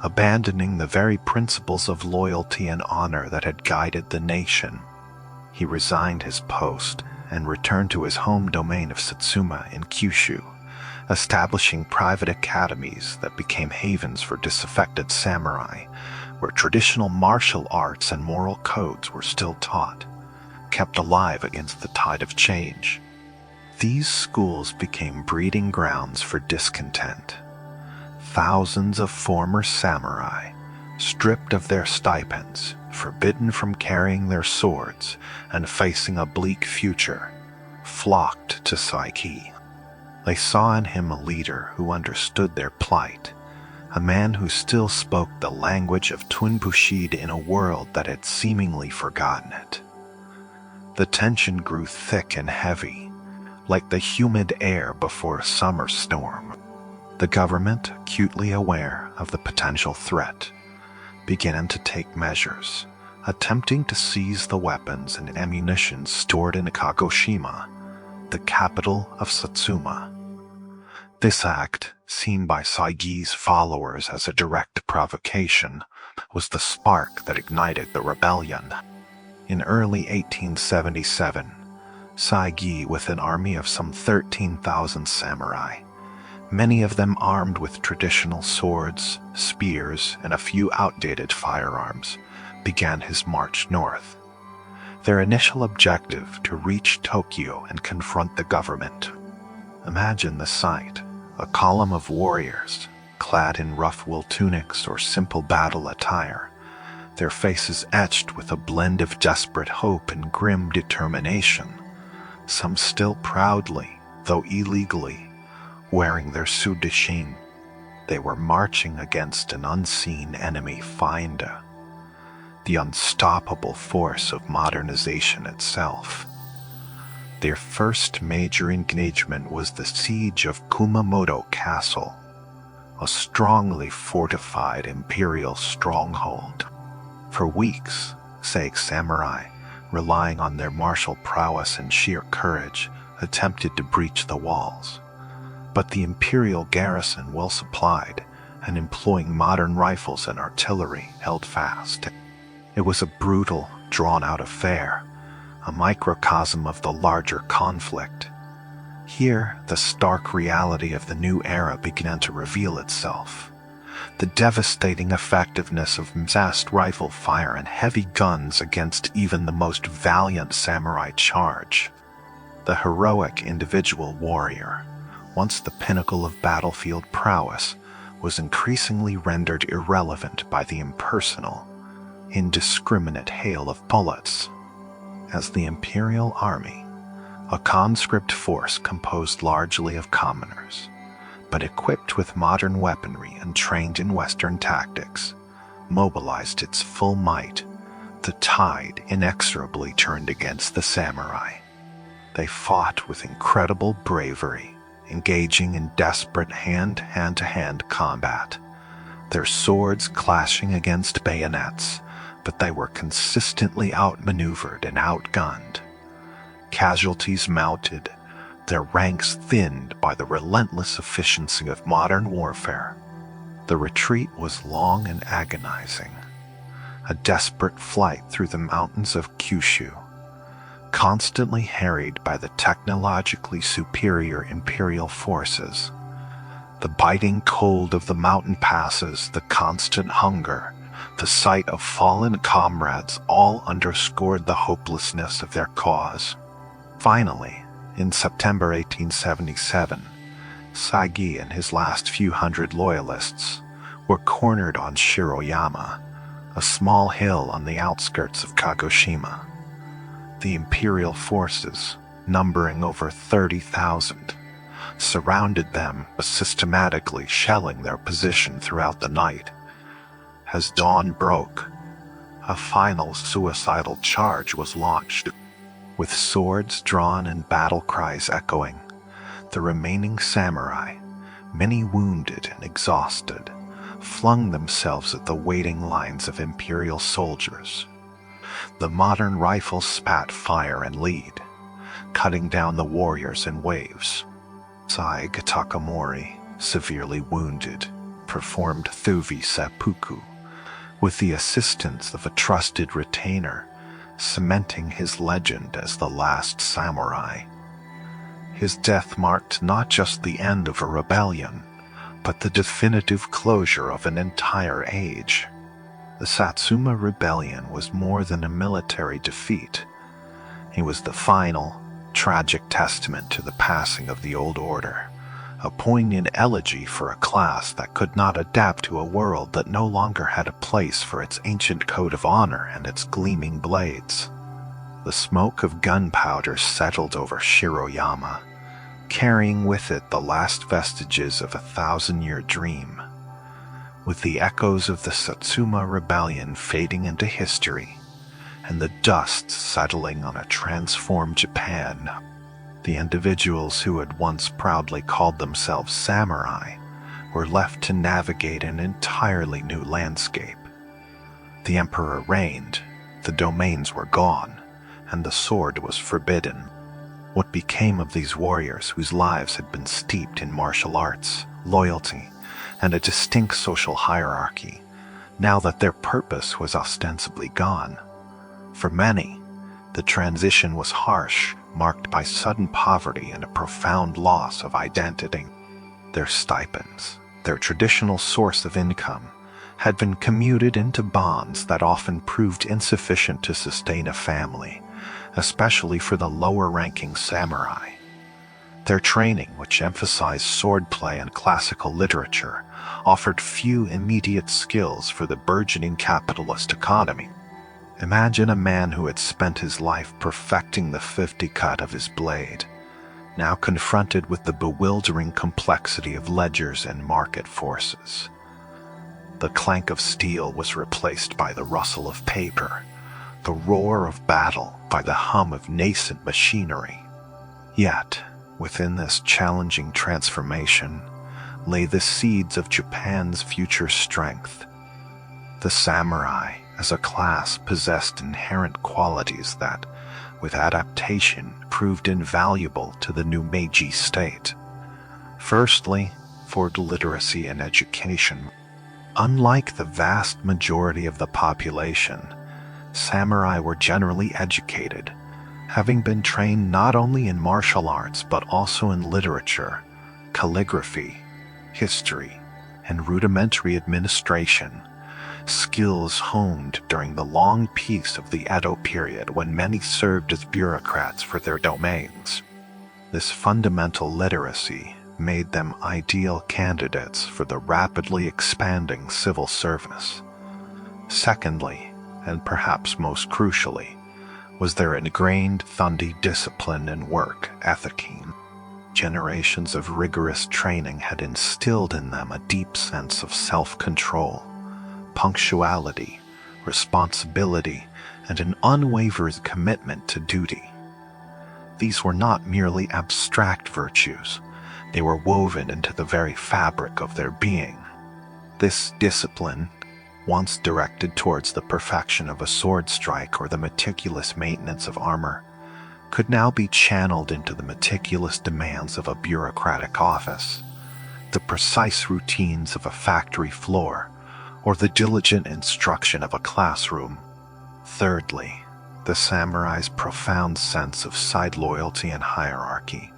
abandoning the very principles of loyalty and honor that had guided the nation. He resigned his post and returned to his home domain of Satsuma in Kyushu, establishing private academies that became havens for disaffected samurai, where traditional martial arts and moral codes were still taught, kept alive against the tide of change. These schools became breeding grounds for discontent. Thousands of former samurai, stripped of their stipends, forbidden from carrying their swords, and facing a bleak future, flocked to Sakayaki. They saw in him a leader who understood their plight, a man who still spoke the language of Twin Bushido in a world that had seemingly forgotten it. The tension grew thick and heavy, like the humid air before a summer storm. The government, acutely aware of the potential threat, began to take measures, attempting to seize the weapons and ammunition stored in Kagoshima, the capital of Satsuma. This act, seen by Saigi's followers as a direct provocation, was the spark that ignited the rebellion. In early 1877, Saigi, with an army of some 13,000 samurai, many of them armed with traditional swords, spears, and a few outdated firearms, began his march north. Their initial objective to reach Tokyo and confront the government. Imagine the sight, a column of warriors, clad in rough wool tunics or simple battle attire, their faces etched with a blend of desperate hope and grim determination, some still proudly, though illegally, wearing their Soothe. They were marching against an unseen enemy Finda, the unstoppable force of modernization itself. Their first major engagement was the siege of Kumamoto Castle, a strongly fortified imperial stronghold. For weeks, Sage samurai, relying on their martial prowess and sheer courage, attempted to breach the walls. But the imperial garrison, well supplied and employing modern rifles and artillery, held fast. It was a brutal, drawn-out affair, a microcosm of the larger conflict. Here, the stark reality of the new era began to reveal itself. The devastating effectiveness of massed rifle fire and heavy guns against even the most valiant samurai charge. The heroic individual warrior, once the pinnacle of battlefield prowess, was increasingly rendered irrelevant by the impersonal, indiscriminate hail of bullets. As the imperial army, a conscript force composed largely of commoners, but equipped with modern weaponry and trained in Western tactics, mobilized its full might, the tide inexorably turned against the samurai. They fought with incredible bravery, engaging in desperate hand-to-hand combat, their swords clashing against bayonets, but they were consistently outmaneuvered and outgunned. Casualties mounted, their ranks thinned by the relentless efficiency of modern warfare. The retreat was long and agonizing, a desperate flight through the mountains of Kyushu, constantly harried by the technologically superior imperial forces. The biting cold of the mountain passes, the constant hunger, the sight of fallen comrades all underscored the hopelessness of their cause. Finally, in September 1877, Sagi and his last few hundred loyalists were cornered on Shiroyama, a small hill on the outskirts of Kagoshima. The imperial forces, numbering over 30,000, surrounded them, systematically shelling their position throughout the night. As dawn broke, a final suicidal charge was launched. With swords drawn and battle cries echoing, the remaining samurai, many wounded and exhausted, flung themselves at the waiting lines of imperial soldiers. The modern rifle spat fire and lead, cutting down the warriors in waves. Saige Takamori, severely wounded, performed Thuvi seppuku, with the assistance of a trusted retainer, cementing his legend as the last samurai. His death marked not just the end of a rebellion, but the definitive closure of an entire age. The Satsuma Rebellion was more than a military defeat. It was the final, tragic testament to the passing of the old order, a poignant elegy for a class that could not adapt to a world that no longer had a place for its ancient code of honor and its gleaming blades. The smoke of gunpowder settled over Shiroyama, carrying with it the last vestiges of a 1,000-year dream. With the echoes of the Satsuma Rebellion fading into history, and the dust settling on a transformed Japan, the individuals who had once proudly called themselves samurai were left to navigate an entirely new landscape. The emperor reigned, the domains were gone, and the sword was forbidden. What became of these warriors whose lives had been steeped in martial arts, loyalty, and a distinct social hierarchy, now that their purpose was ostensibly gone? For many, the transition was harsh, marked by sudden poverty and a profound loss of identity. Their stipends, their traditional source of income, had been commuted into bonds that often proved insufficient to sustain a family, especially for the lower-ranking samurai. Their training, which emphasized swordplay and classical literature, offered few immediate skills for the burgeoning capitalist economy. Imagine a man who had spent his life perfecting the 50 cut of his blade, now confronted with the bewildering complexity of ledgers and market forces. The clank of steel was replaced by the rustle of paper, the roar of battle by the hum of nascent machinery. Yet, within this challenging transformation, lay the seeds of Japan's future strength. The samurai, as a class, possessed inherent qualities that, with adaptation, proved invaluable to the new Meiji state. Firstly, for literacy and education. Unlike the vast majority of the population, samurai were generally educated, having been trained not only in martial arts but also in literature, calligraphy, history, and rudimentary administration, skills honed during the long peace of the Edo period when many served as bureaucrats for their domains. This fundamental literacy made them ideal candidates for the rapidly expanding civil service. Secondly, and perhaps most crucially, was their ingrained Thundi discipline and work ethic. Generations of rigorous training had instilled in them a deep sense of self-control, punctuality, responsibility, and an unwavering commitment to duty. These were not merely abstract virtues. They were woven into the very fabric of their being. This discipline, once directed towards the perfection of a sword strike or the meticulous maintenance of armor, could now be channeled into the meticulous demands of a bureaucratic office, the precise routines of a factory floor, or the diligent instruction of a classroom. Thirdly, the samurai's profound sense of side loyalty and hierarchy,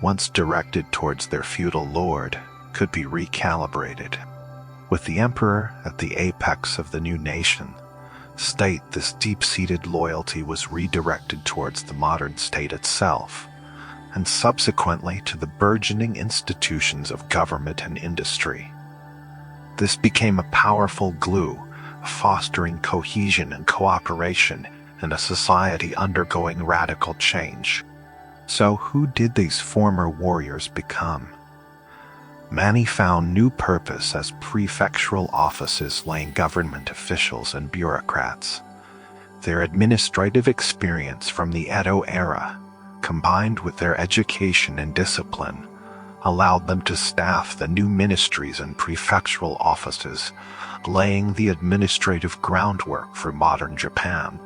once directed towards their feudal lord, could be recalibrated. With the emperor at the apex of the new nation state, this deep-seated loyalty was redirected towards the modern state itself, and subsequently to the burgeoning institutions of government and industry. This became a powerful glue, fostering cohesion and cooperation in a society undergoing radical change. So who did these former warriors become? Many found new purpose as prefectural offices laying government officials and bureaucrats. Their administrative experience from the Edo era, combined with their education and discipline, allowed them to staff the new ministries and prefectural offices, laying the administrative groundwork for modern Japan.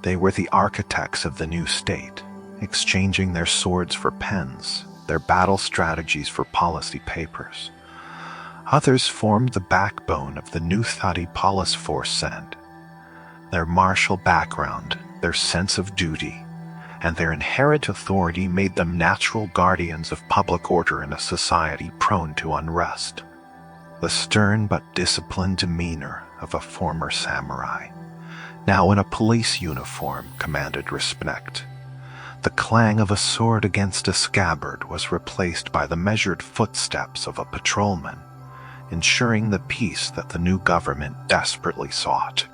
They were the architects of the new state, exchanging their swords for pens, their battle strategies for policy papers. Others formed the backbone of the new Thadi police force, and their martial background, their sense of duty, and their inherent authority made them natural guardians of public order in a society prone to unrest. The stern but disciplined demeanor of a former samurai, now in a police uniform, commanded respect. The clang of a sword against a scabbard was replaced by the measured footsteps of a patrolman, ensuring the peace that the new government desperately sought.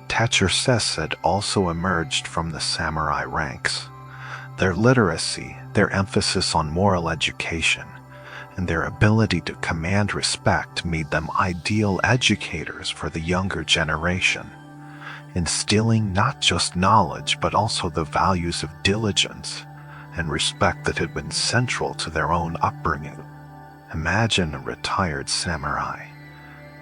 Teachers had also emerged from the samurai ranks. Their literacy, their emphasis on moral education, and their ability to command respect made them ideal educators for the younger generation, instilling not just knowledge but also the values of diligence and respect that had been central to their own upbringing. Imagine a retired samurai,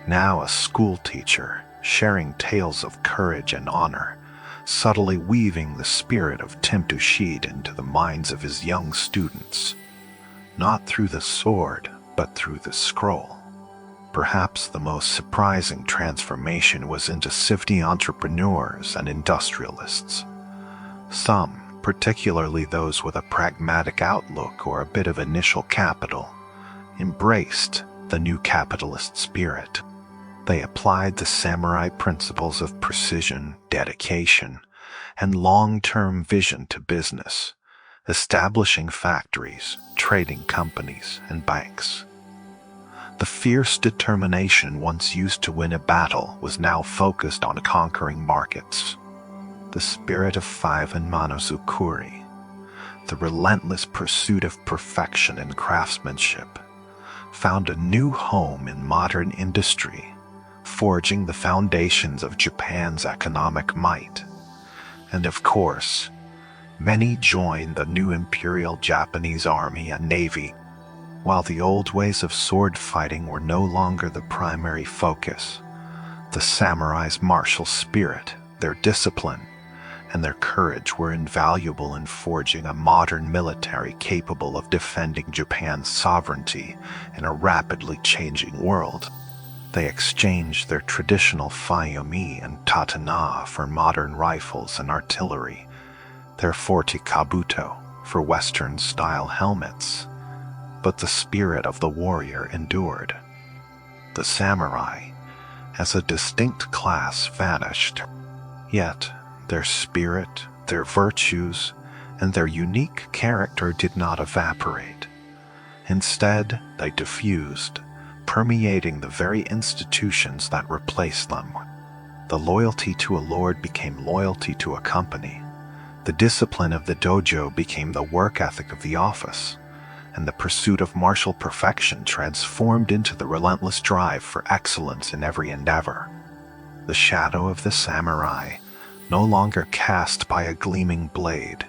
now a school teacher, sharing tales of courage and honor, subtly weaving the spirit of Bushido into the minds of his young students, not through the sword but through the scroll. Perhaps the most surprising transformation was into sifty entrepreneurs and industrialists. Some, particularly those with a pragmatic outlook or a bit of initial capital, embraced the new capitalist spirit. They applied the samurai principles of precision, dedication, and long-term vision to business, establishing factories, trading companies, and banks. The fierce determination once used to win a battle was now focused on conquering markets. The spirit of five and Monozukuri, the relentless pursuit of perfection and craftsmanship, found a new home in modern industry, forging the foundations of Japan's economic might. And of course, many joined the new Imperial Japanese Army and Navy. While the old ways of sword fighting were no longer the primary focus, the samurai's martial spirit, their discipline, and their courage were invaluable in forging a modern military capable of defending Japan's sovereignty in a rapidly changing world. They exchanged their traditional fayomi and tatana for modern rifles and artillery, their forte kabuto for Western-style helmets. But the spirit of the warrior endured. The samurai, as a distinct class, vanished. Yet, their spirit, their virtues, and their unique character did not evaporate. Instead, they diffused, permeating the very institutions that replaced them. The loyalty to a lord became loyalty to a company. The discipline of the dojo became the work ethic of the office, and the pursuit of martial perfection transformed into the relentless drive for excellence in every endeavor. The shadow of the samurai, no longer cast by a gleaming blade,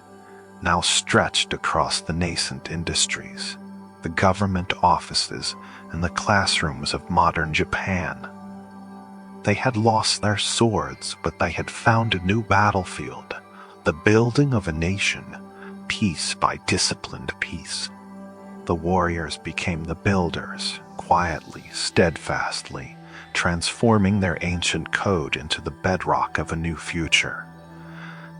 now stretched across the nascent industries, the government offices, and the classrooms of modern Japan. They had lost their swords, but they had found a new battlefield, the building of a nation, piece by disciplined piece. The warriors became the builders, quietly, steadfastly, transforming their ancient code into the bedrock of a new future.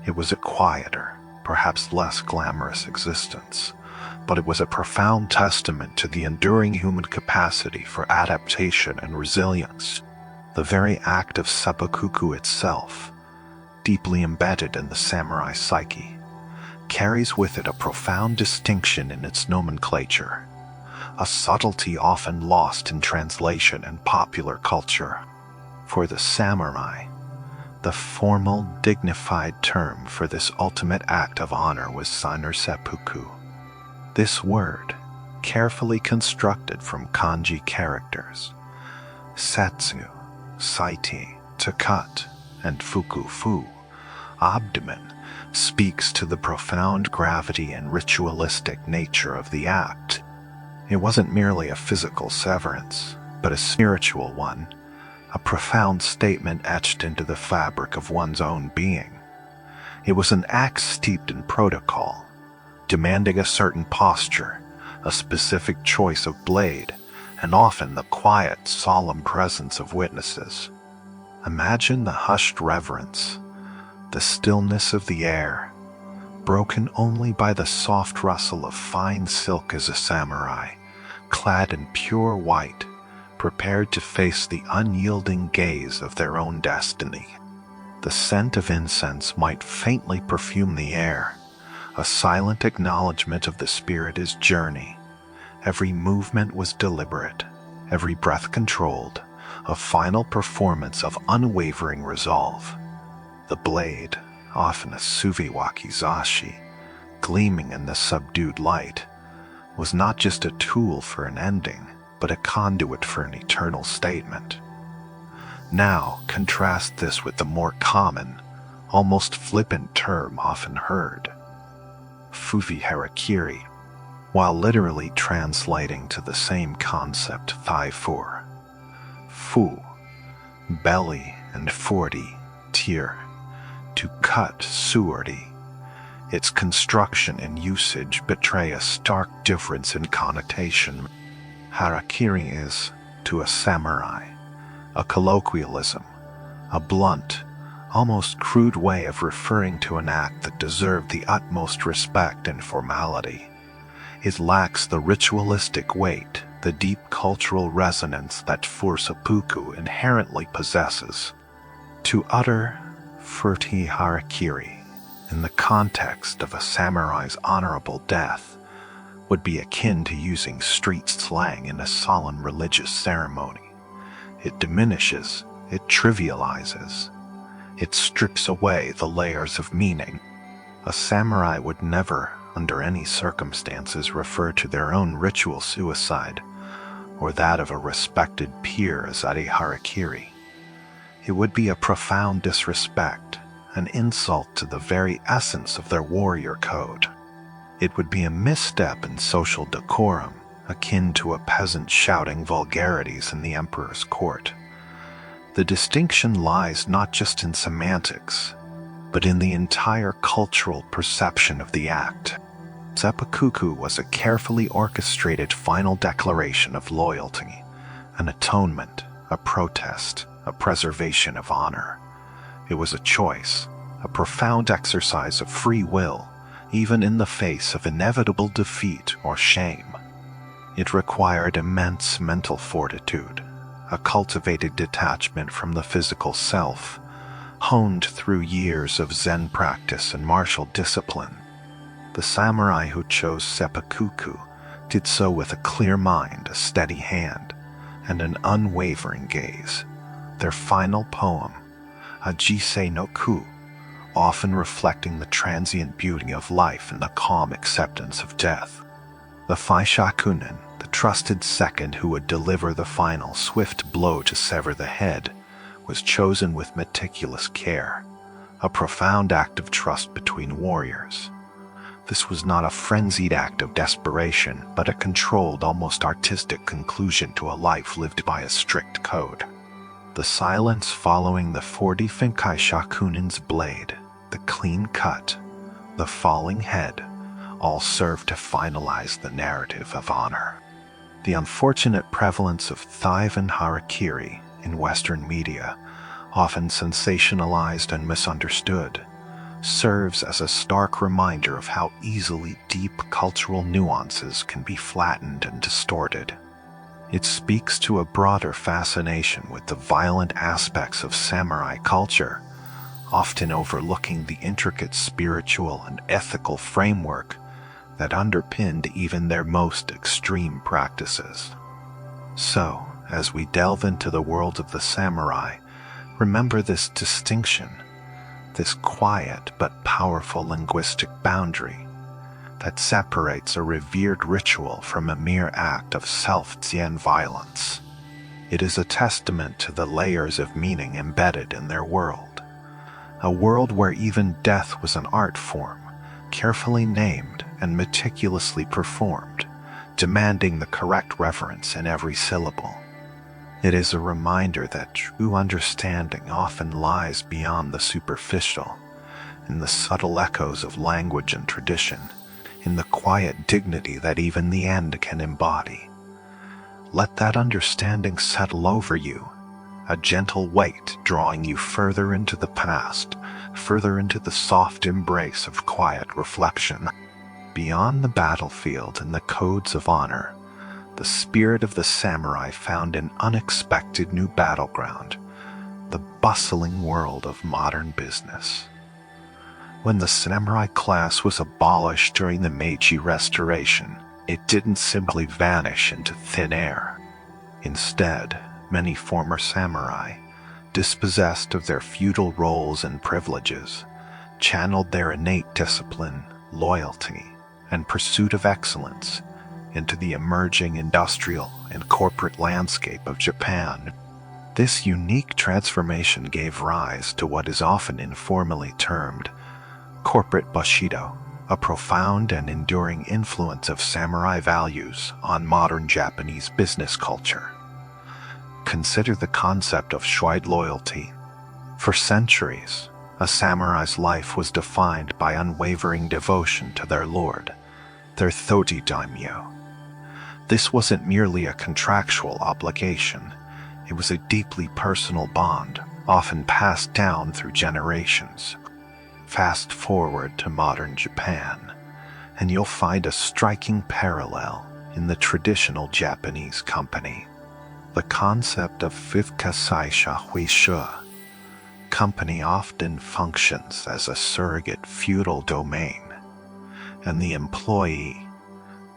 It was a quieter, perhaps less glamorous existence, but it was a profound testament to the enduring human capacity for adaptation and resilience. The very act of seppuku itself, deeply embedded in the samurai psyche, carries with it a profound distinction in its nomenclature, a subtlety often lost in translation and popular culture. For the samurai, the formal, dignified term for this ultimate act of honor was san or seppuku. This word, carefully constructed from kanji characters, setsu, saiti, to cut, and fuku, abdomen, speaks to the profound gravity and ritualistic nature of the act. It wasn't merely a physical severance, but a spiritual one, a profound statement etched into the fabric of one's own being. It was an act steeped in protocol, demanding a certain posture, a specific choice of blade, and often the quiet, solemn presence of witnesses. Imagine the hushed reverence, the stillness of the air, broken only by the soft rustle of fine silk as a samurai, clad in pure white, prepared to face the unyielding gaze of their own destiny. The scent of incense might faintly perfume the air, a silent acknowledgement of the spirit's journey. Every movement was deliberate, every breath controlled, a final performance of unwavering resolve. The blade, often a wakizashi, gleaming in the subdued light, was not just a tool for an ending, but a conduit for an eternal statement. Now, contrast this with the more common, almost flippant term often heard, fuvi harakiri, while literally translating to the same concept thigh for. Fu, belly, and 40, tier, to cut suordi. Its construction and usage betray a stark difference in connotation. Harakiri is, to a samurai, a colloquialism, a blunt, almost crude way of referring to an act that deserved the utmost respect and formality. It lacks the ritualistic weight, the deep cultural resonance that seppuku inherently possesses. To utter furti harakiri in the context of a samurai's honorable death would be akin to using street slang in a solemn religious ceremony. It diminishes, it trivializes, it strips away the layers of meaning. A samurai would never, under any circumstances, refer to their own ritual suicide or that of a respected peer as a harakiri. It would be a profound disrespect, an insult to the very essence of their warrior code. It would be a misstep in social decorum, akin to a peasant shouting vulgarities in the emperor's court. The distinction lies not just in semantics, but in the entire cultural perception of the act. Seppuku was a carefully orchestrated final declaration of loyalty, an atonement, a protest, a preservation of honor. It was a choice, a profound exercise of free will, even in the face of inevitable defeat or shame. It required immense mental fortitude, a cultivated detachment from the physical self, honed through years of Zen practice and martial discipline. The samurai who chose seppuku did so with a clear mind, a steady hand, and an unwavering gaze. Their final poem, a Jisei no Ku, often reflecting the transient beauty of life and the calm acceptance of death. The Faishakunin, the trusted second who would deliver the final swift blow to sever the head, was chosen with meticulous care, a profound act of trust between warriors. This was not a frenzied act of desperation, but a controlled, almost artistic conclusion to a life lived by a strict code. The silence following the 40 Finkai Shakunin's blade, the clean cut, the falling head, all served to finalize the narrative of honor. The unfortunate prevalence of thieve and harakiri in Western media, often sensationalized and misunderstood, serves as a stark reminder of how easily deep cultural nuances can be flattened and distorted. It speaks to a broader fascination with the violent aspects of samurai culture, often overlooking the intricate spiritual and ethical framework that underpinned even their most extreme practices. So, as we delve into the world of the samurai, remember this distinction, this quiet but powerful linguistic boundary that separates a revered ritual from a mere act of self-Zen violence. It is a testament to the layers of meaning embedded in their world, a world where even death was an art form, carefully named and meticulously performed, demanding the correct reverence in every syllable. It is a reminder that true understanding often lies beyond the superficial, in the subtle echoes of language and tradition, in the quiet dignity that even the end can embody. Let that understanding settle over you, a gentle weight drawing you further into the past, further into the soft embrace of quiet reflection. Beyond the battlefield and the codes of honor, the spirit of the samurai found an unexpected new battleground, the bustling world of modern business. When the samurai class was abolished during the Meiji Restoration, it didn't simply vanish into thin air. Instead, many former samurai, dispossessed of their feudal roles and privileges, channeled their innate discipline, loyalty, and pursuit of excellence into the emerging industrial and corporate landscape of Japan. This unique transformation gave rise to what is often informally termed corporate Bushido, a profound and enduring influence of samurai values on modern Japanese business culture. Consider the concept of shuai loyalty. For centuries, a samurai's life was defined by unwavering devotion to their lord, their Thodi daimyo. This wasn't merely a contractual obligation, it was a deeply personal bond, often passed down through generations. Fast forward to modern Japan, and you'll find a striking parallel in the traditional Japanese company. The concept of Fifkasai Huisha. Company often functions as a surrogate feudal domain, and the employee,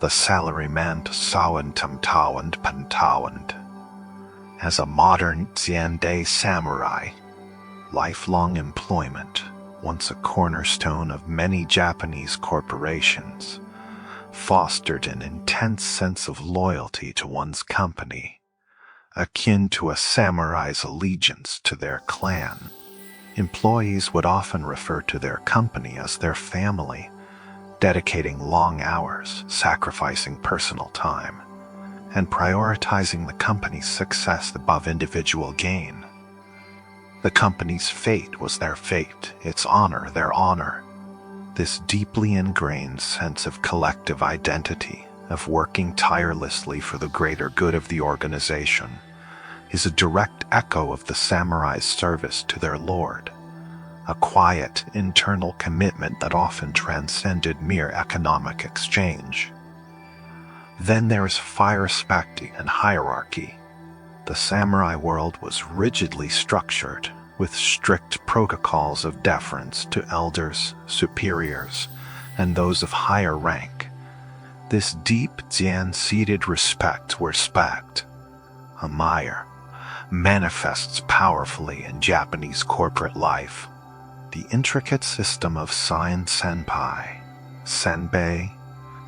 the salaryman Sawentantawand Pantawand, as a modern Zen-day samurai. Lifelong employment, once a cornerstone of many Japanese corporations, fostered an intense sense of loyalty to one's company, akin to a samurai's allegiance to their clan. Employees would often refer to their company as their family, dedicating long hours, sacrificing personal time, and prioritizing the company's success above individual gain. The company's fate was their fate, its honor their honor. This deeply ingrained sense of collective identity, of working tirelessly for the greater good of the organization, is a direct echo of the samurai's service to their lord, a quiet, internal commitment that often transcended mere economic exchange. Then there is respect and hierarchy. The samurai world was rigidly structured, with strict protocols of deference to elders, superiors, and those of higher rank. This deep Zen-seated respect, admire, manifests powerfully in Japanese corporate life. The intricate system of Sein Senpai, Senbei,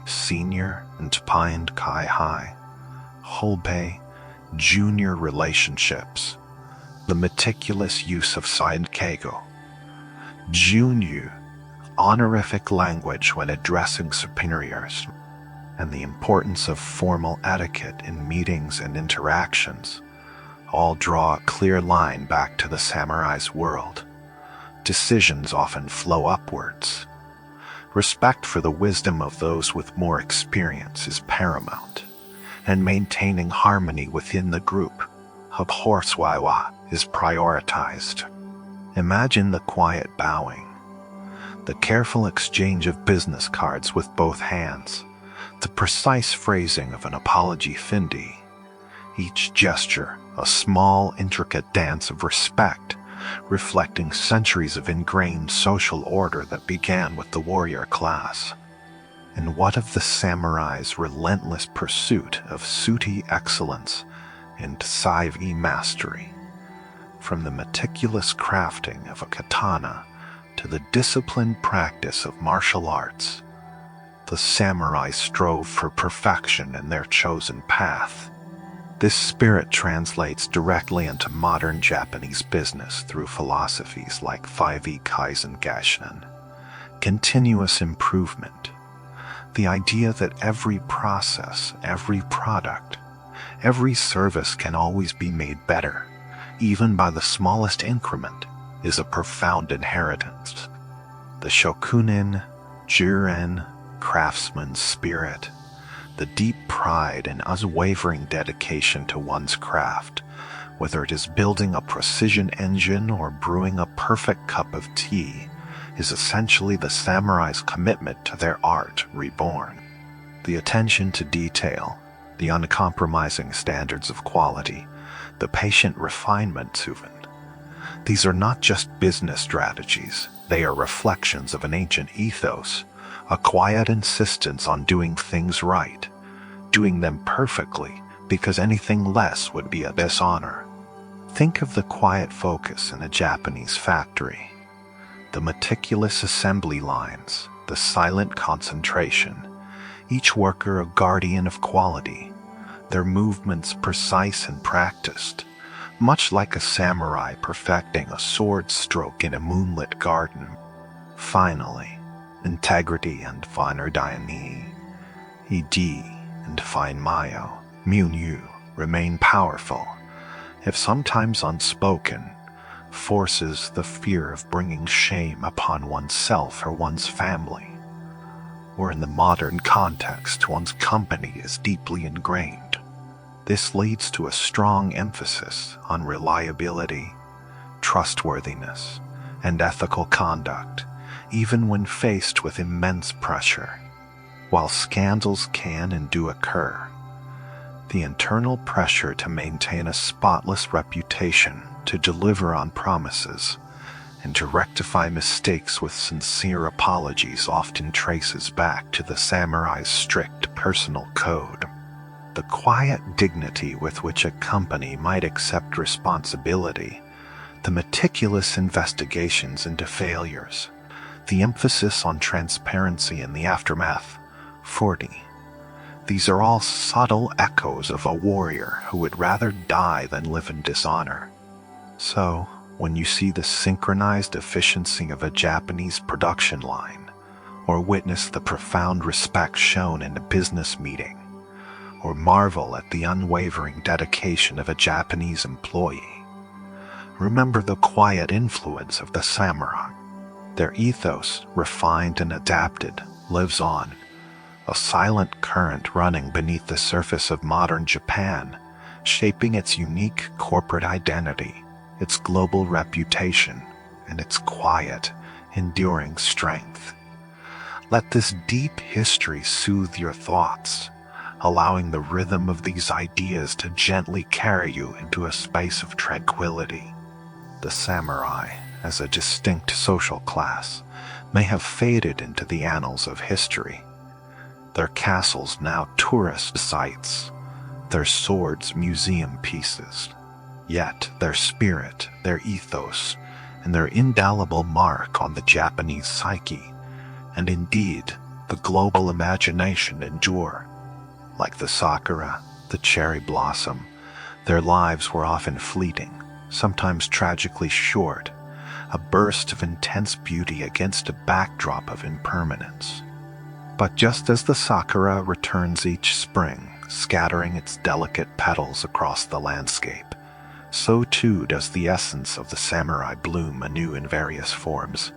Senior and Pind Kai Hai, Holbei, Junior relationships, the meticulous use of Keigo, Junyu, honorific language when addressing superiors, and the importance of formal etiquette in meetings and interactions, all draw a clear line back to the samurai's world. Decisions often flow upwards. Respect for the wisdom of those with more experience is paramount, and maintaining harmony within the group, Horswaiwa, is prioritized. Imagine the quiet bowing, the careful exchange of business cards with both hands, the precise phrasing of an apology findi, each gesture a small, intricate dance of respect, reflecting centuries of ingrained social order that began with the warrior class. And what of the samurai's relentless pursuit of Soothe excellence and Saive mastery? From the meticulous crafting of a katana to the disciplined practice of martial arts, the samurai strove for perfection in their chosen path. This spirit translates directly into modern Japanese business through philosophies like 5E Kaizen Gaishinen, continuous improvement, the idea that every process, every product, every service can always be made better, even by the smallest increment, is a profound inheritance. The shokunin, juren, craftsman's spirit, the deep pride and unwavering dedication to one's craft, whether it is building a precision engine or brewing a perfect cup of tea, is essentially the samurai's commitment to their art reborn. The attention to detail, the uncompromising standards of quality, the patient refinement, Soothe. These are not just business strategies, they are reflections of an ancient ethos, a quiet insistence on doing things right, doing them perfectly, because anything less would be a dishonor. Think of the quiet focus in a Japanese factory, the meticulous assembly lines, the silent concentration, each worker a guardian of quality, their movements precise and practiced, much like a samurai perfecting a sword stroke in a moonlit garden. Finally, integrity and finer diani, ed and fine mayo, munyu, remain powerful, if sometimes unspoken, forces the fear of bringing shame upon oneself or one's family, or in the modern context one's company is deeply ingrained. This leads to a strong emphasis on reliability, trustworthiness, and ethical conduct, even when faced with immense pressure. While scandals can and do occur, the internal pressure to maintain a spotless reputation, to deliver on promises, and to rectify mistakes with sincere apologies often traces back to the samurai's strict personal code. The quiet dignity with which a company might accept responsibility, the meticulous investigations into failures, the emphasis on transparency in the aftermath. 40. These are all subtle echoes of a warrior who would rather die than live in dishonor. So, when you see the synchronized efficiency of a Japanese production line, or witness the profound respect shown in a business meeting, or marvel at the unwavering dedication of a Japanese employee. Remember the quiet influence of the samurai. Their ethos, refined and adapted, lives on, a silent current running beneath the surface of modern Japan, shaping its unique corporate identity, its global reputation, and its quiet, enduring strength. Let this deep history soothe your thoughts, allowing the rhythm of these ideas to gently carry you into a space of tranquility. The samurai, as a distinct social class, may have faded into the annals of history, their castles now tourist sites, their swords museum pieces. Yet their spirit, their ethos, and their indelible mark on the Japanese psyche, and indeed the global imagination, endure. Like the sakura, the cherry blossom, their lives were often fleeting, sometimes tragically short, a burst of intense beauty against a backdrop of impermanence. But just as the sakura returns each spring, scattering its delicate petals across the landscape, so too does the essence of the samurai bloom anew in various forms,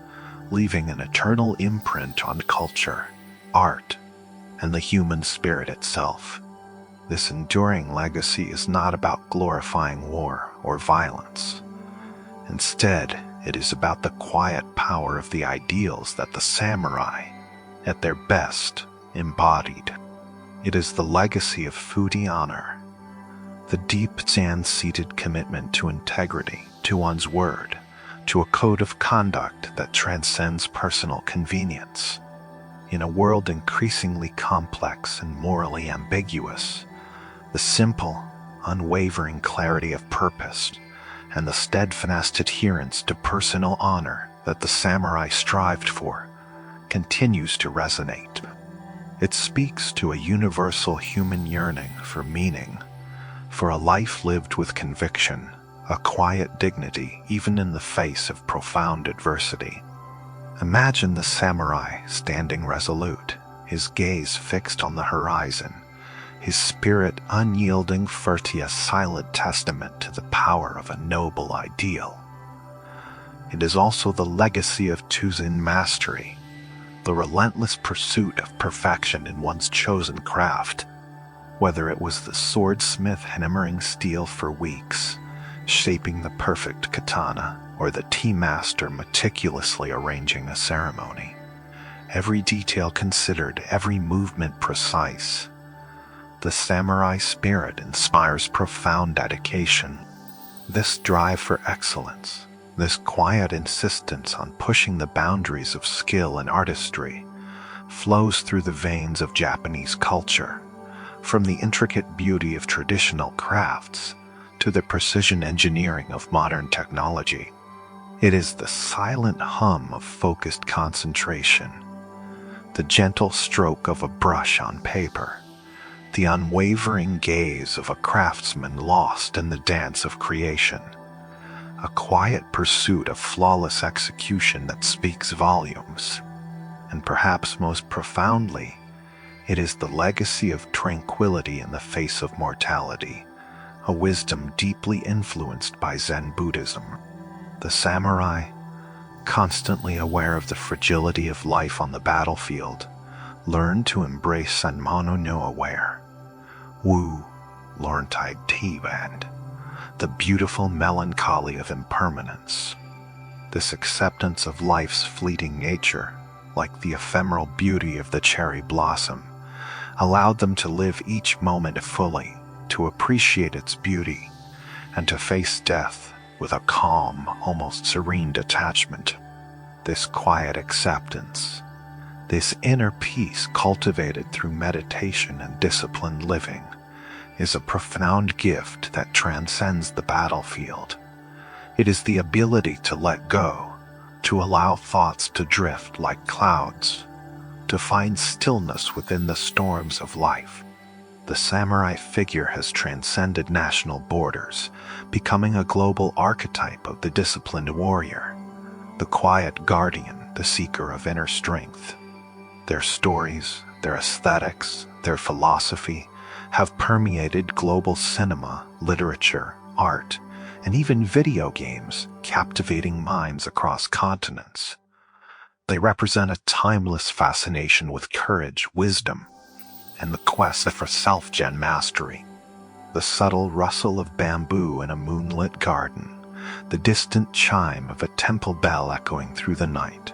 leaving an eternal imprint on culture, art, and the human spirit itself. This enduring legacy is not about glorifying war or violence. Instead, it is about the quiet power of the ideals that the samurai, at their best, embodied. It is the legacy of Fuji honor, the deep Zen-seated commitment to integrity, to one's word, to a code of conduct that transcends personal convenience. In a world increasingly complex and morally ambiguous, the simple, unwavering clarity of purpose and the steadfast adherence to personal honor that the samurai strived for continues to resonate. It speaks to a universal human yearning for meaning, for a life lived with conviction, a quiet dignity even in the face of profound adversity. Imagine the samurai standing resolute, his gaze fixed on the horizon, his spirit unyielding, a silent testament to the power of a noble ideal. It is also the legacy of Tuzin mastery, the relentless pursuit of perfection in one's chosen craft, whether it was the swordsmith hammering steel for weeks, shaping the perfect katana, or the tea master meticulously arranging a ceremony. Every detail considered, every movement precise. The samurai spirit inspires profound dedication. This drive for excellence, this quiet insistence on pushing the boundaries of skill and artistry, flows through the veins of Japanese culture, from the intricate beauty of traditional crafts to the precision engineering of modern technology. It is the silent hum of focused concentration, the gentle stroke of a brush on paper, the unwavering gaze of a craftsman lost in the dance of creation, a quiet pursuit of flawless execution that speaks volumes. And perhaps most profoundly, it is the legacy of tranquility in the face of mortality, a wisdom deeply influenced by Zen Buddhism. The samurai, constantly aware of the fragility of life on the battlefield, learned to embrace Sanmano no aware, Wu, Lorntide T-band, the beautiful melancholy of impermanence. This acceptance of life's fleeting nature, like the ephemeral beauty of the cherry blossom, allowed them to live each moment fully, to appreciate its beauty, and to face death with a calm, almost serene detachment. This quiet acceptance, this inner peace cultivated through meditation and disciplined living, is a profound gift that transcends the battlefield. It is the ability to let go, to allow thoughts to drift like clouds, to find stillness within the storms of life. The samurai figure has transcended national borders, becoming a global archetype of the disciplined warrior, the quiet guardian, the seeker of inner strength. Their stories, their aesthetics, their philosophy, have permeated global cinema, literature, art, and even video games, captivating minds across continents. They represent a timeless fascination with courage, wisdom, and the quest for self-gen mastery. The subtle rustle of bamboo in a moonlit garden, the distant chime of a temple bell echoing through the night,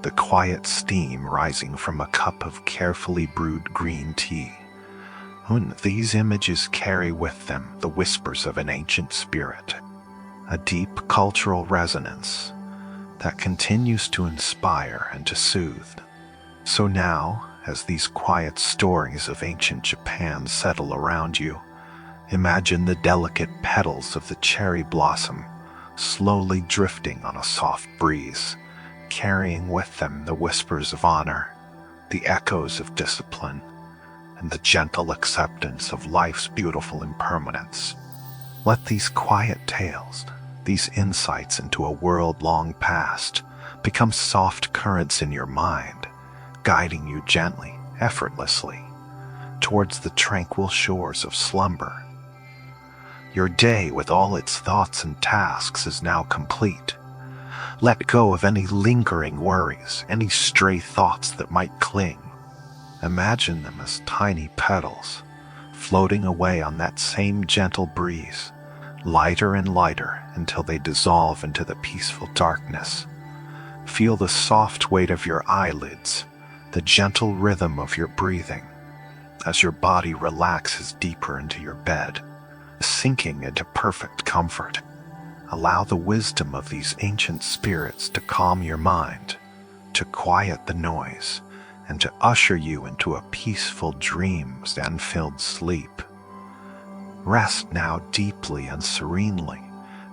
the quiet steam rising from a cup of carefully brewed green tea. These images carry with them the whispers of an ancient spirit, a deep cultural resonance that continues to inspire and to soothe. So now, as these quiet stories of ancient Japan settle around you, imagine the delicate petals of the cherry blossom slowly drifting on a soft breeze, carrying with them the whispers of honor, the echoes of discipline, and the gentle acceptance of life's beautiful impermanence. Let these quiet tales, these insights into a world long past, become soft currents in your mind, guiding you gently, effortlessly, towards the tranquil shores of slumber. Your day, with all its thoughts and tasks, is now complete. Let go of any lingering worries, any stray thoughts that might cling. Imagine them as tiny petals, floating away on that same gentle breeze, lighter and lighter until they dissolve into the peaceful darkness. Feel the soft weight of your eyelids, the gentle rhythm of your breathing, as your body relaxes deeper into your bed, sinking into perfect comfort. Allow the wisdom of these ancient spirits to calm your mind, to quiet the noise, and to usher you into a peaceful dreams and filled sleep. Rest now deeply and serenely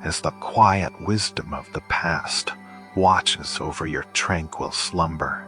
as the quiet wisdom of the past watches over your tranquil slumber.